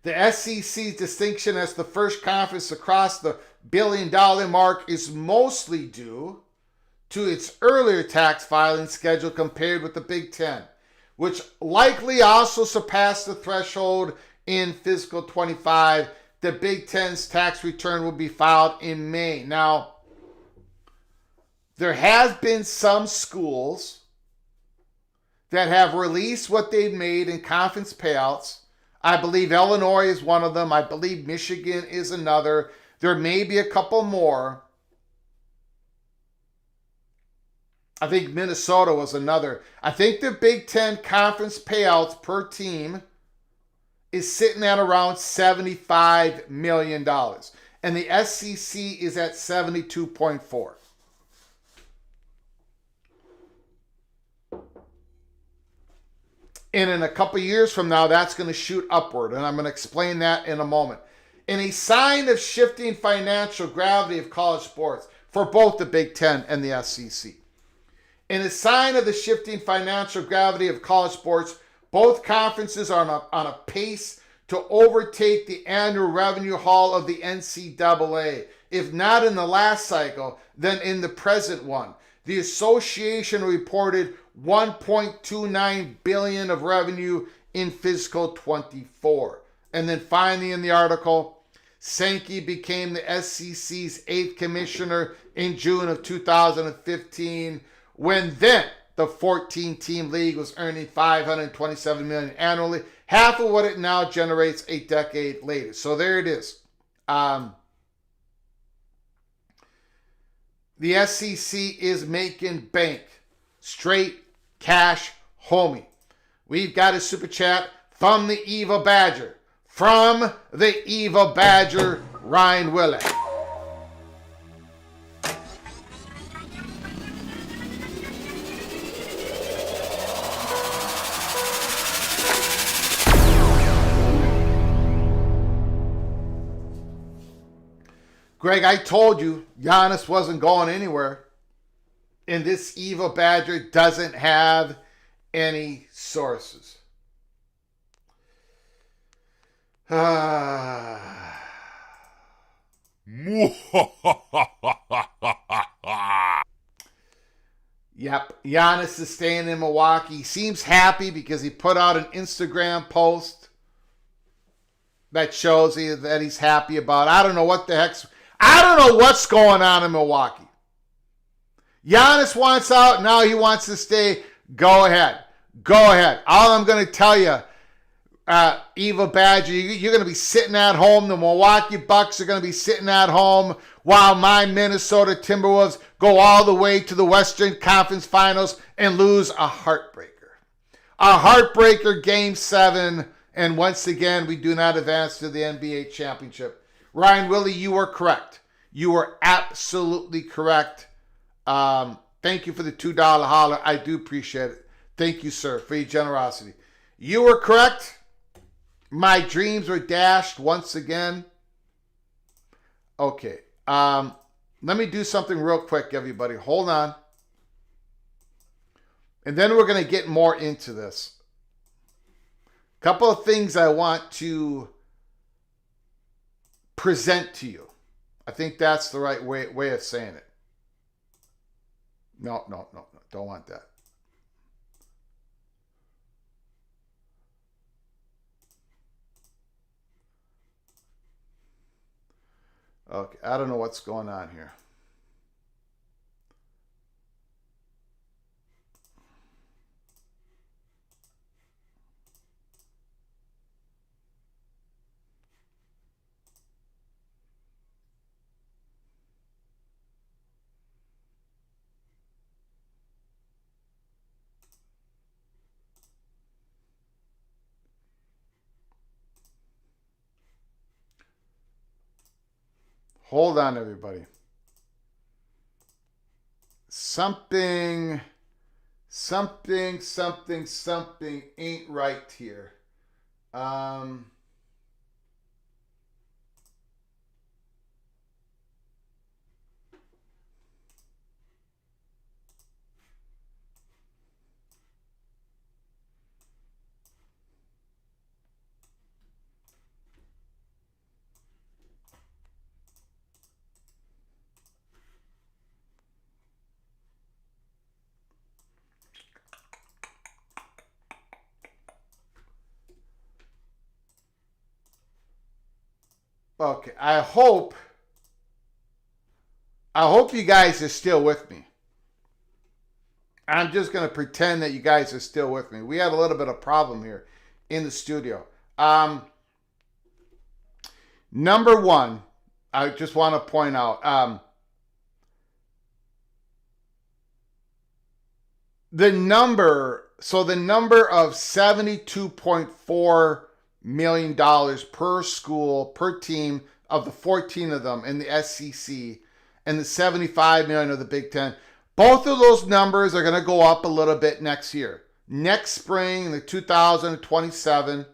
The SEC's distinction as the first conference across the billion-dollar mark is mostly due to its earlier tax filing schedule compared with the Big Ten, which likely also surpassed the threshold in fiscal 25. The Big Ten's tax return will be filed in May. Now, there has been some schools that have released what they've made in conference payouts. I believe Illinois is one of them. I believe Michigan is another. There may be a couple more. I think Minnesota was another. I think the Big Ten conference payouts per team is sitting at around $75 million. And the SEC is at 72.4. And in a couple years from now, that's going to shoot upward. And I'm going to explain that in a moment. In a sign of shifting financial gravity of college sports for both the Big Ten and the SEC. In a sign of the shifting financial gravity of college sports, both conferences are on a pace to overtake the annual revenue haul of the NCAA. If not in the last cycle, then in the present one. The association reported $1.29 billion of revenue in fiscal 24. And then finally in the article, Sankey became the SEC's 8th commissioner in June of 2015, when then the 14-team league was earning $527 million annually, half of what it now generates a decade later. So there it is. The SEC is making bank. Straight cash, homie. We've got a super chat from the Evil Badger. From the Evil Badger, Ryan Willett. Greg, I told you Giannis wasn't going anywhere. And this Evil Badger doesn't have any sources. Yep, Giannis is staying in Milwaukee. He seems happy because he put out an Instagram post that shows that he's happy about. I don't know what's going on in Milwaukee. Giannis wants out. Now he wants to stay. Go ahead. All I'm going to tell you, Evil Badger, you're going to be sitting at home. The Milwaukee Bucks are going to be sitting at home while my Minnesota Timberwolves go all the way to the Western Conference Finals and lose a heartbreaker. A heartbreaker, Game 7. And once again, we do not advance to the NBA championship. Ryan Willie, you were correct. You were absolutely correct. Thank you for the $2 holler. I do appreciate it. Thank you, sir, for your generosity. You were correct. My dreams were dashed once again. Okay. Let me do something real quick, everybody. Hold on. And then we're going to get more into this. Couple of things I want to present to you. I think that's the right way of saying it. No. Don't want that. Okay, I don't know what's going on here. Hold on, everybody. Something ain't right here. Okay, I hope you guys are still with me. I'm just going to pretend that you guys are still with me. We had a little bit of problem here in the studio. Number one, I just want to point out the number of $72.4 million per school, per team of the 14 of them in the SEC and the 75 million of the Big Ten. Both of those numbers are going to go up a little bit next year. Next spring, the 2027,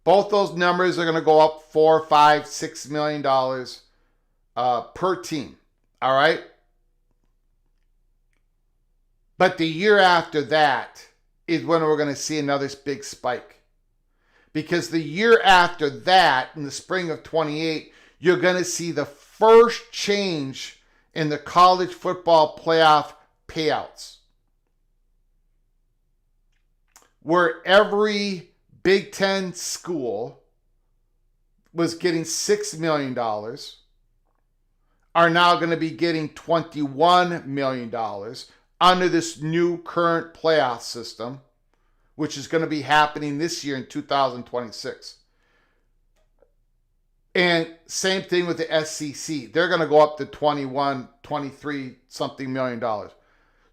both those numbers are going to go up $4, $5, $6 million per team. All right? But the year after that is when we're going to see another big spike. Because the year after that, in the spring of 28, you're going to see the first change in the college football playoff payouts. Where every Big Ten school was getting $6 million, are now going to be getting $21 million under this new current playoff system, which is going to be happening this year in 2026. And same thing with the SEC. They're going to go up to 21, 23 something million dollars.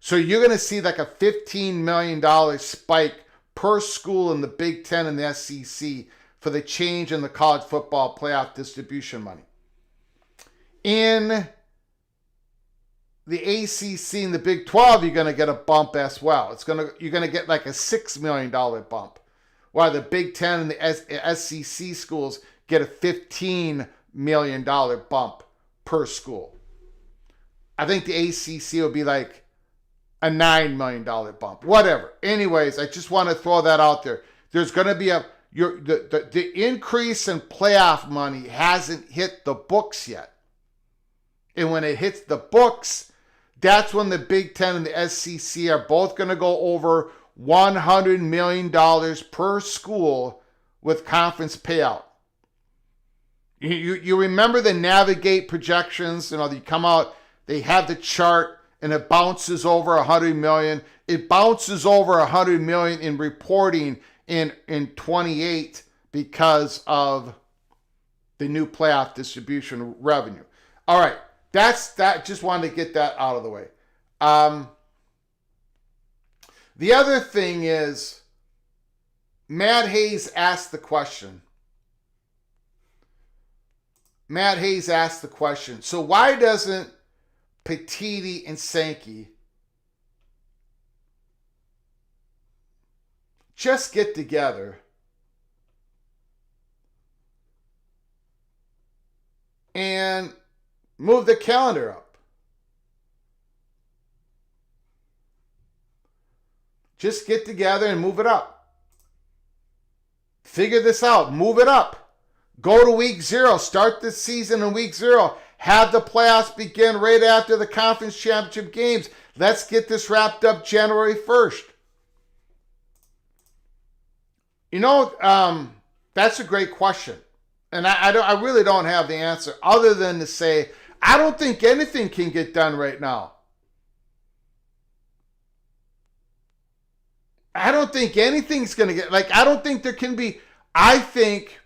So you're going to see like a $15 million spike per school in the Big Ten and the SEC for the change in the college football playoff distribution money. In the ACC and the Big 12, you're going to get a bump as well. You're going to get like a $6 million bump, while the Big Ten and the SEC schools get a $15 million bump per school. I think the ACC will be like a $9 million bump, whatever. Anyways, I just want to throw that out there. There's going to be the increase in playoff money hasn't hit the books yet. And when it hits the books, that's when the Big Ten and the SEC are both going to go over $100 million per school with conference payout. You remember the Navigate projections? They come out, they have the chart, and it bounces over $100 million. It bounces over $100 million in reporting in 28 because of the new playoff distribution revenue. All right. That's that. Just wanted to get that out of the way. The other thing is, Matt Hayes asked the question. So why doesn't Petiti and Sankey just get together and Move the calendar up. Just get together and move it up. Figure this out. Move it up. Go to week 0. Start the season in week 0. Have the playoffs begin right after the conference championship games. Let's get this wrapped up January 1st. You know, that's a great question. And I really don't have the answer other than to say, I don't think anything can get done right now. I don't think anything's going to get, I don't think there can be, I think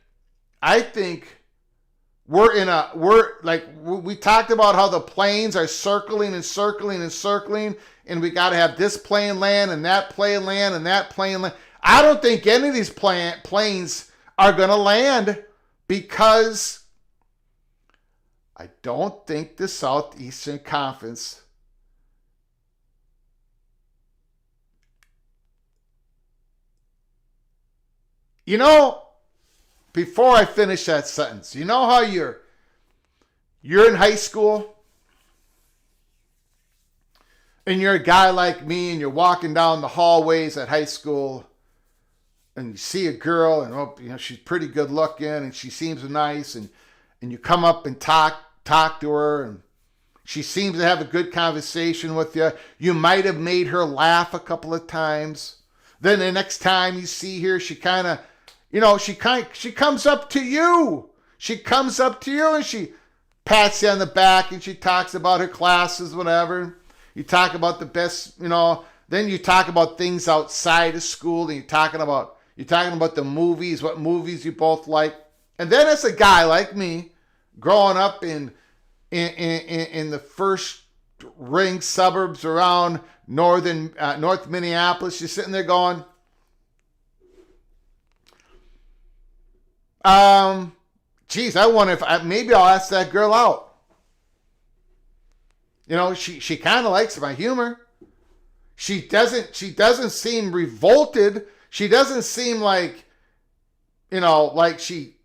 we talked about how the planes are circling and circling and circling, and we got to have this plane land and that plane land and that plane land. I don't think any of these planes are going to land because I don't think the Southeastern Conference before I finish that sentence, you know how you're in high school and you're a guy like me and you're walking down the hallways at high school and you see a girl and she's pretty good looking and she seems nice and you come up and talk to her and she seems to have a good conversation with you. You might have made her laugh a couple of times. Then the next time you see her, she kind of, she comes up to you. She comes up to you and she pats you on the back and she talks about her classes, whatever. You talk about the best, then you talk about things outside of school and you're talking about the movies, what movies you both like. And then as a guy like me, growing up in the first ring suburbs around North Minneapolis, you're sitting there going, geez, I wonder if maybe I'll ask that girl out. She kind of likes my humor. She doesn't seem revolted. She doesn't seem like she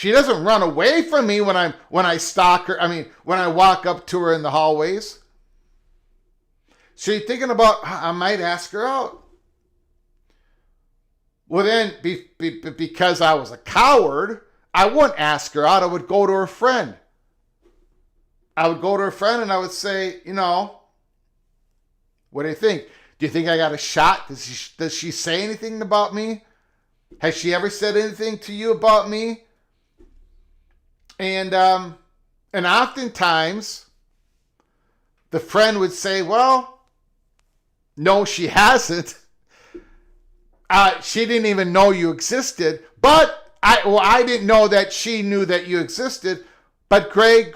doesn't run away from me when I stalk her. I mean, when I walk up to her in the hallways. So you're thinking about, I might ask her out. Well, then, because I was a coward, I wouldn't ask her out. I would go to her friend. I would go to her friend and I would say, what do you think? Do you think I got a shot? Does she say anything about me? Has she ever said anything to you about me? And oftentimes, the friend would say, well, no, she hasn't. She didn't even know you existed. But I didn't know that she knew that you existed. But Greg,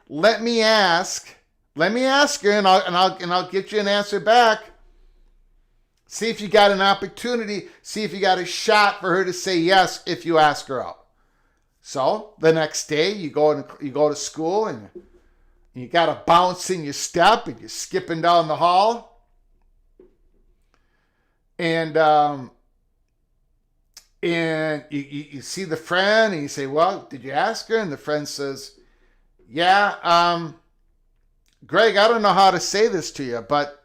let me ask her, and I'll get you an answer back. See if you got an opportunity. See if you got a shot for her to say yes if you ask her out. So the next day you go to school and you got a bounce in your step and you're skipping down the hall. And you see the friend and you say, well, did you ask her? And the friend says, yeah, Greg, I don't know how to say this to you, but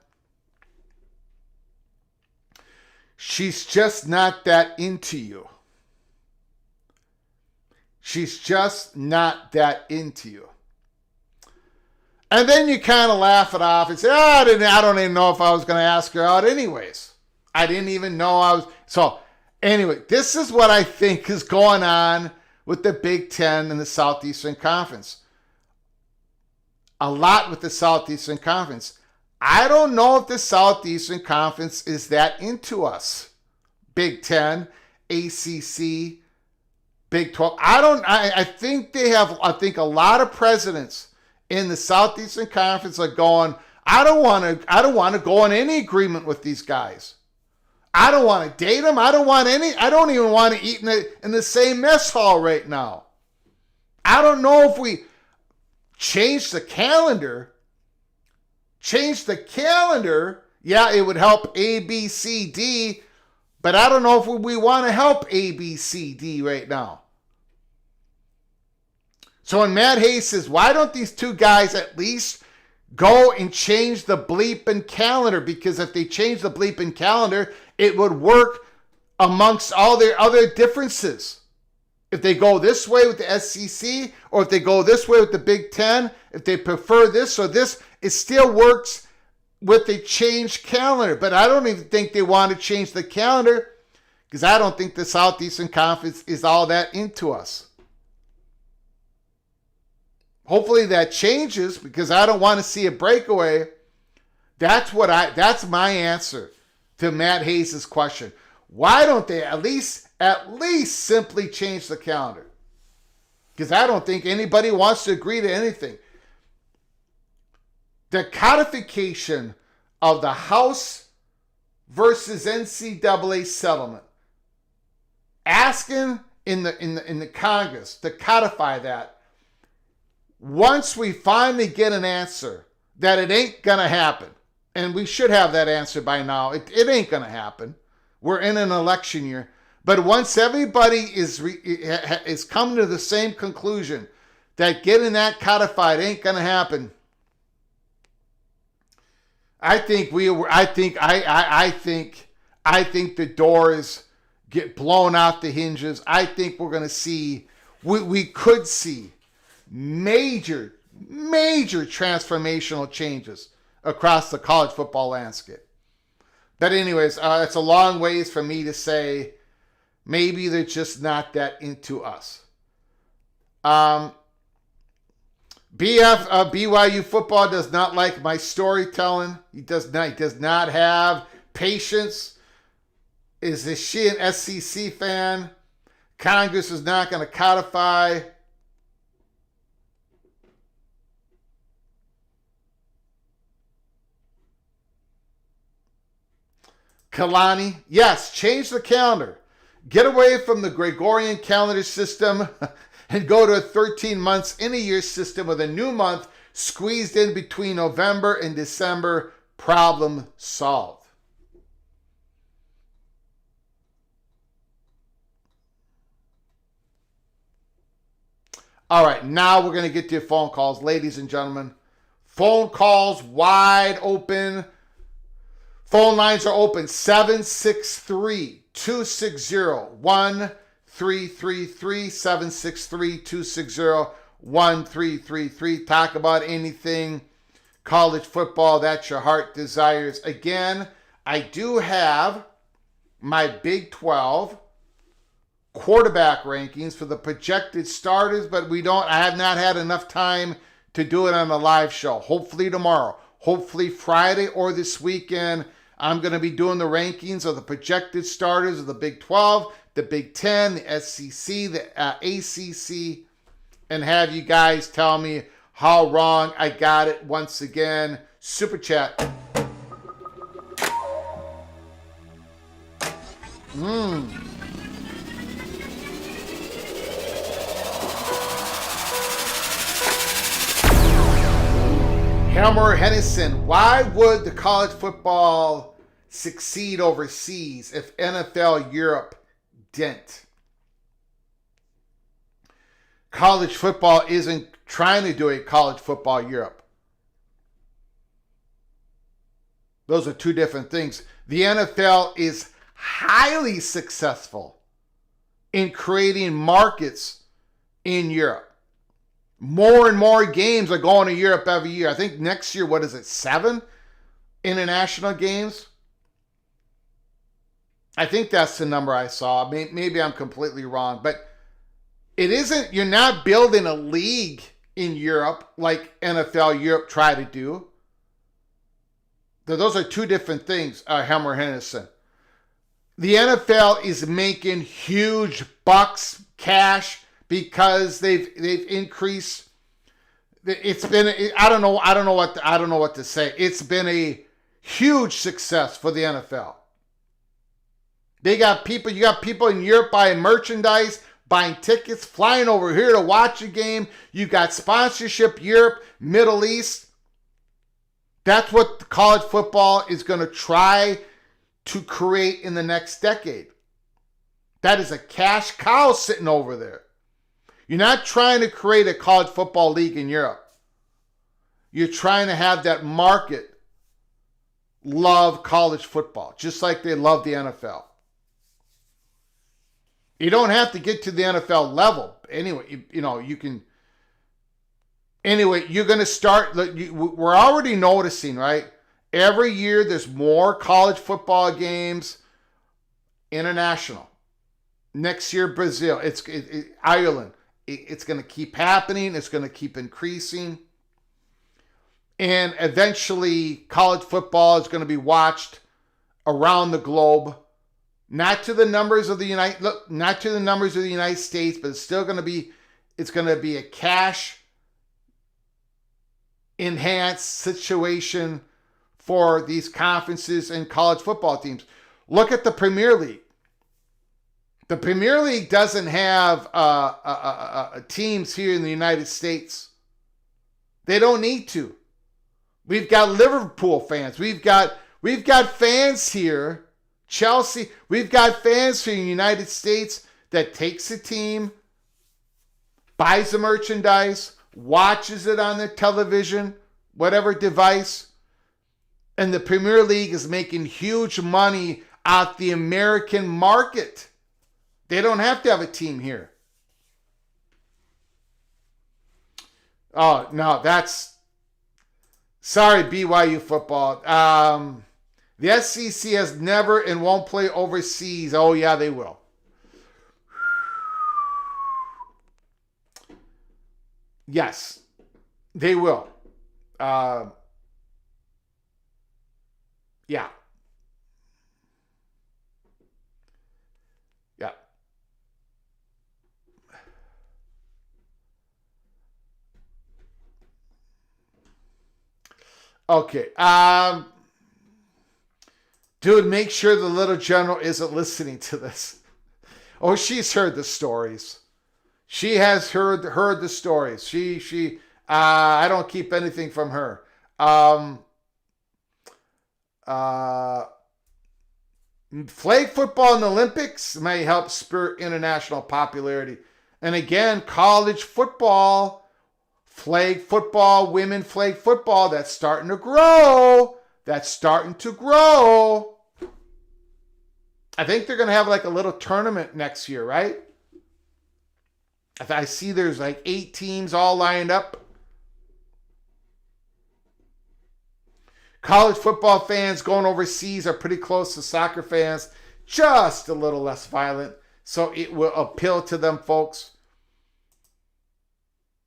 she's just not that into you. She's just not that into you. And then you kind of laugh it off and say, I don't even know if I was going to ask her out anyways. I didn't even know I was. So anyway, this is what I think is going on with the Big Ten and the Southeastern Conference. A lot with the Southeastern Conference. I don't know if the Southeastern Conference is that into us. Big Ten, ACC, Big 12. I think a lot of presidents in the Southeastern Conference are going, I don't want to go in any agreement with these guys. I don't want to date them. I don't even want to eat in the same mess hall right now. I don't know if we change the calendar. Yeah, it would help A, B, C, D, but I don't know if we want to help A, B, C, D right now. So when Matt Hayes says, why don't these two guys at least go and change the bleeping calendar? Because if they change the bleeping calendar, it would work amongst all their other differences. If they go this way with the SEC, or if they go this way with the Big Ten, if they prefer this or this, it still works with a changed calendar. But I don't even think they want to change the calendar, because I don't think the Southeastern Conference is all that into us. Hopefully that changes, because I don't want to see a breakaway. That's my answer to Matt Hayes' question. Why don't they at least simply change the calendar? Because I don't think anybody wants to agree to anything. The codification of the House versus NCAA settlement, asking in the Congress to codify that, once we finally get an answer that it ain't gonna happen, and we should have that answer by now, it ain't gonna happen. We're in an election year. But once everybody is coming to the same conclusion that getting that codified ain't gonna happen, I think the doors get blown out the hinges. I think we're gonna see, we could see major transformational changes across the college football landscape. But anyways, it's a long ways for me to say maybe they're just not that into us. BYU football does not like my storytelling. He does not have patience. Is she an SEC fan? Congress is not going to codify. Kalani, yes, change the calendar. Get away from the Gregorian calendar system and go to a 13 months in a year system with a new month squeezed in between November and December. Problem solved. All right, now we're going to get to your phone calls, ladies and gentlemen. Phone calls wide open. Phone lines are open, 763-260-1333, 763-260-1333. Talk about anything college football that your heart desires. Again, I do have my Big 12 quarterback rankings for the projected starters, but I have not had enough time to do it on the live show. Hopefully tomorrow, hopefully Friday or this weekend, I'm going to be doing the rankings of the projected starters of the Big 12, the Big 10, the SEC, the ACC, and have you guys tell me how wrong I got it once again. Super chat. Helmer Hennison, why would the college football succeed overseas if NFL Europe didn't? College football isn't trying to do a college football Europe. Those are two different things. The NFL is highly successful in creating markets in Europe. More and more games are going to Europe every year. I think next year, 7 international games? I think that's the number I saw. Maybe I'm completely wrong, but it isn't, you're not building a league in Europe like NFL Europe try to do. Those are two different things, Helmer Hennison. The NFL is making huge bucks, cash, because they've increased. It's been, I don't know what to say. It's been a huge success for the NFL. You got people in Europe buying merchandise, buying tickets, flying over here to watch a game. You got sponsorship, Europe, Middle East. That's what college football is going to try to create in the next decade. That is a cash cow sitting over there. You're not trying to create a college football league in Europe. You're trying to have that market love college football, just like they love the NFL. You don't have to get to the NFL level. Anyway, you can. Anyway, you're going to start. We're already noticing, right? Every year there's more college football games international. Next year, Brazil. Ireland. It's going to keep happening. It's going to keep increasing. And eventually, college football is going to be watched around the globe. Not to the numbers of the United States, but it's still going to be. It's going to be a cash enhanced situation for these conferences and college football teams. Look at the Premier League. The Premier League doesn't have teams here in the United States. They don't need to. We've got Liverpool fans. We've got fans here. Chelsea. We've got fans here in the United States that takes a team, buys the merchandise, watches it on their television, whatever device, and the Premier League is making huge money off the American market. They don't have to have a team here. Oh, no, that's... Sorry, BYU football. The SEC has never and won't play overseas. Oh, yeah, they will. Yes, they will. Yeah. Yeah. Okay. Dude, make sure the little general isn't listening to this. Oh, she's heard the stories. She has heard the stories. I don't keep anything from her. Flag football in the Olympics may help spur international popularity. And again, college football, flag football, women flag football, that's starting to grow. I think they're going to have like a little tournament next year, right? I see there's like 8 teams all lined up. College football fans going overseas are pretty close to soccer fans, just a little less violent. So it will appeal to them, folks.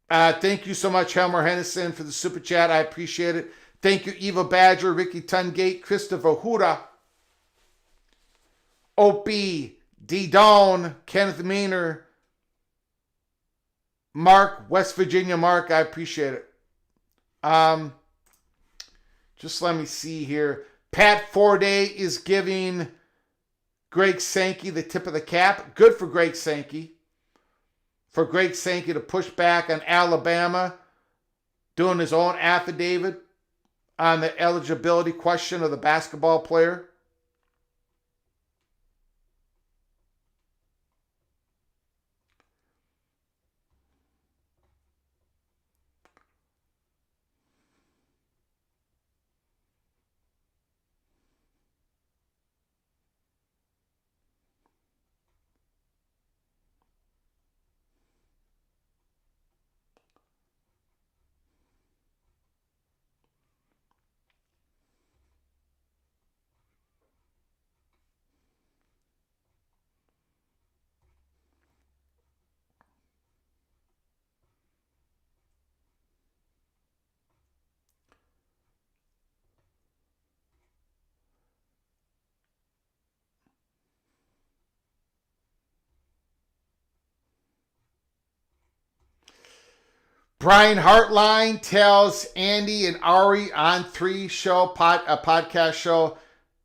Thank you so much, Helmer Hennison, for the super chat. I appreciate it. Thank you, Eva Badger, Ricky Tungate, Christopher Huda, Opie, D. Doan, Kenneth Meaner, Mark, West Virginia Mark. I appreciate it. Just let me see here. Pat Forday is giving Greg Sankey the tip of the cap. Good for Greg Sankey. For Greg Sankey to push back on Alabama, doing his own affidavit on the eligibility question of the basketball player. Brian Hartline tells Andy and Ari on 3 show, a podcast show,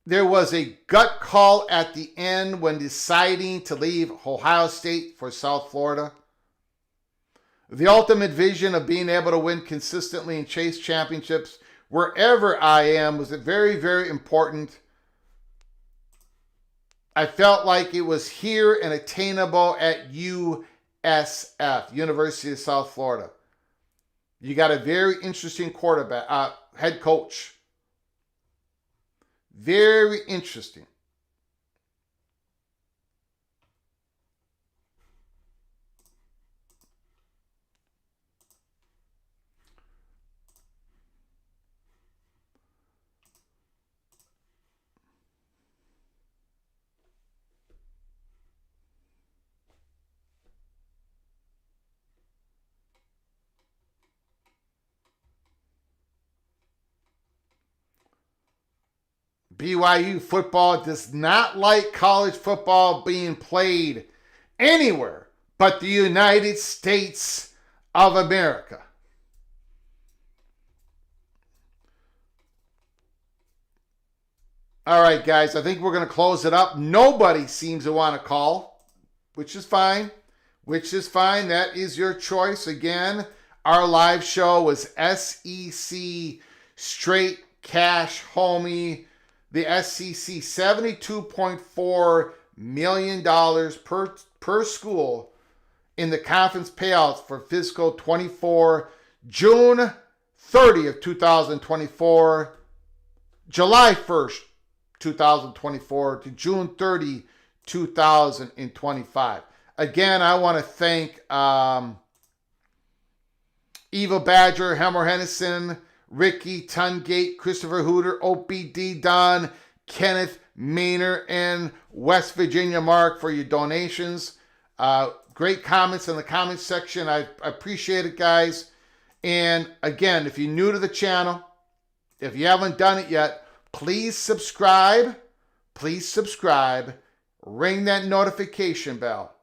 there was a gut call at the end when deciding to leave Ohio State for South Florida. The ultimate vision of being able to win consistently and chase championships wherever I am was very, very important. I felt like it was here and attainable at USC. USF, University of South Florida. You got a very interesting quarterback, head coach. Very interesting. BYU football does not like college football being played anywhere but the United States of America. All right, guys, I think we're going to close it up. Nobody seems to want to call, which is fine. Which is fine. That is your choice. Again, our live show was SEC Straight Cash Homie. The SEC, $72.4 million per school in the conference payouts for fiscal 24, June 30th, 2024, July 1st, 2024 to June 30, 2025. Again, I want to thank Eva Badger, Hammer Hennison, Ricky, Tungate, Christopher Hooter, OPD, Don, Kenneth, Maynard, and West Virginia Mark for your donations. Great comments in the comments section. I appreciate it, guys. And again, if you're new to the channel, if you haven't done it yet, please subscribe. Please subscribe. Ring that notification bell.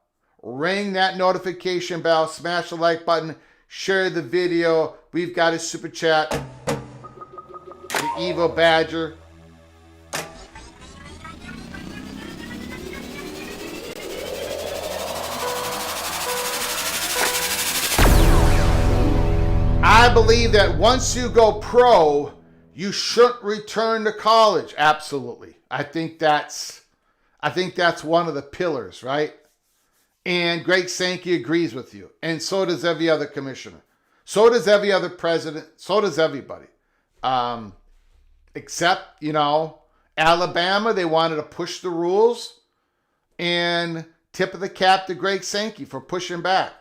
Ring that notification bell. Smash the like button. Share the video. We've got a super chat. The Evil Badger. I believe that once you go pro, you shouldn't return to college. Absolutely. I think that's one of the pillars, right? And Greg Sankey agrees with you. And so does every other commissioner. So does every other president. So does everybody. Except, Alabama, they wanted to push the rules. And tip of the cap to Greg Sankey for pushing back.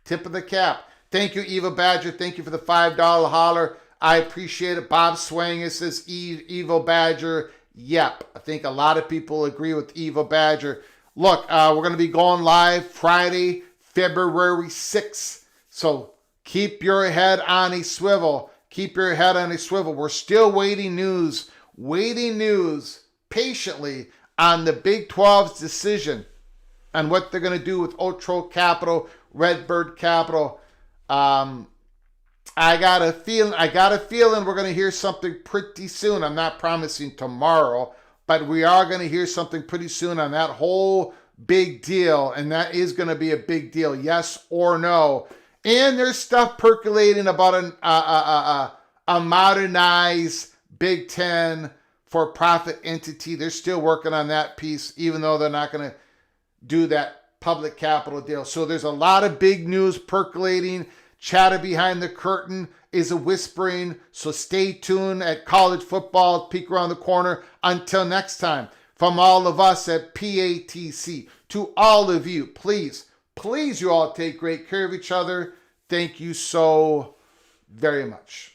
Tip of the cap. Thank you, Eva Badger. Thank you for the $5 holler. I appreciate it. Bob Swanger says, Eva Badger. Yep. I think a lot of people agree with Eva Badger. Look, we're going to be going live Friday, February 6th. So keep your head on a swivel. Keep your head on a swivel. We're still waiting news patiently on the Big 12's decision on what they're going to do with Otro Capital, Redbird Capital. I got a feeling we're going to hear something pretty soon. I'm not promising tomorrow, but we are going to hear something pretty soon on that whole big deal, and that is going to be a big deal, yes or no. And there's stuff percolating about a modernized Big Ten for-profit entity. They're still working on that piece, even though they're not going to do that public capital deal. So there's a lot of big news percolating. Chatter behind the curtain is a whispering. So stay tuned at college football, peek around the corner. Until next time, from all of us at PATC, to all of you, please you all take great care of each other. Thank you so very much.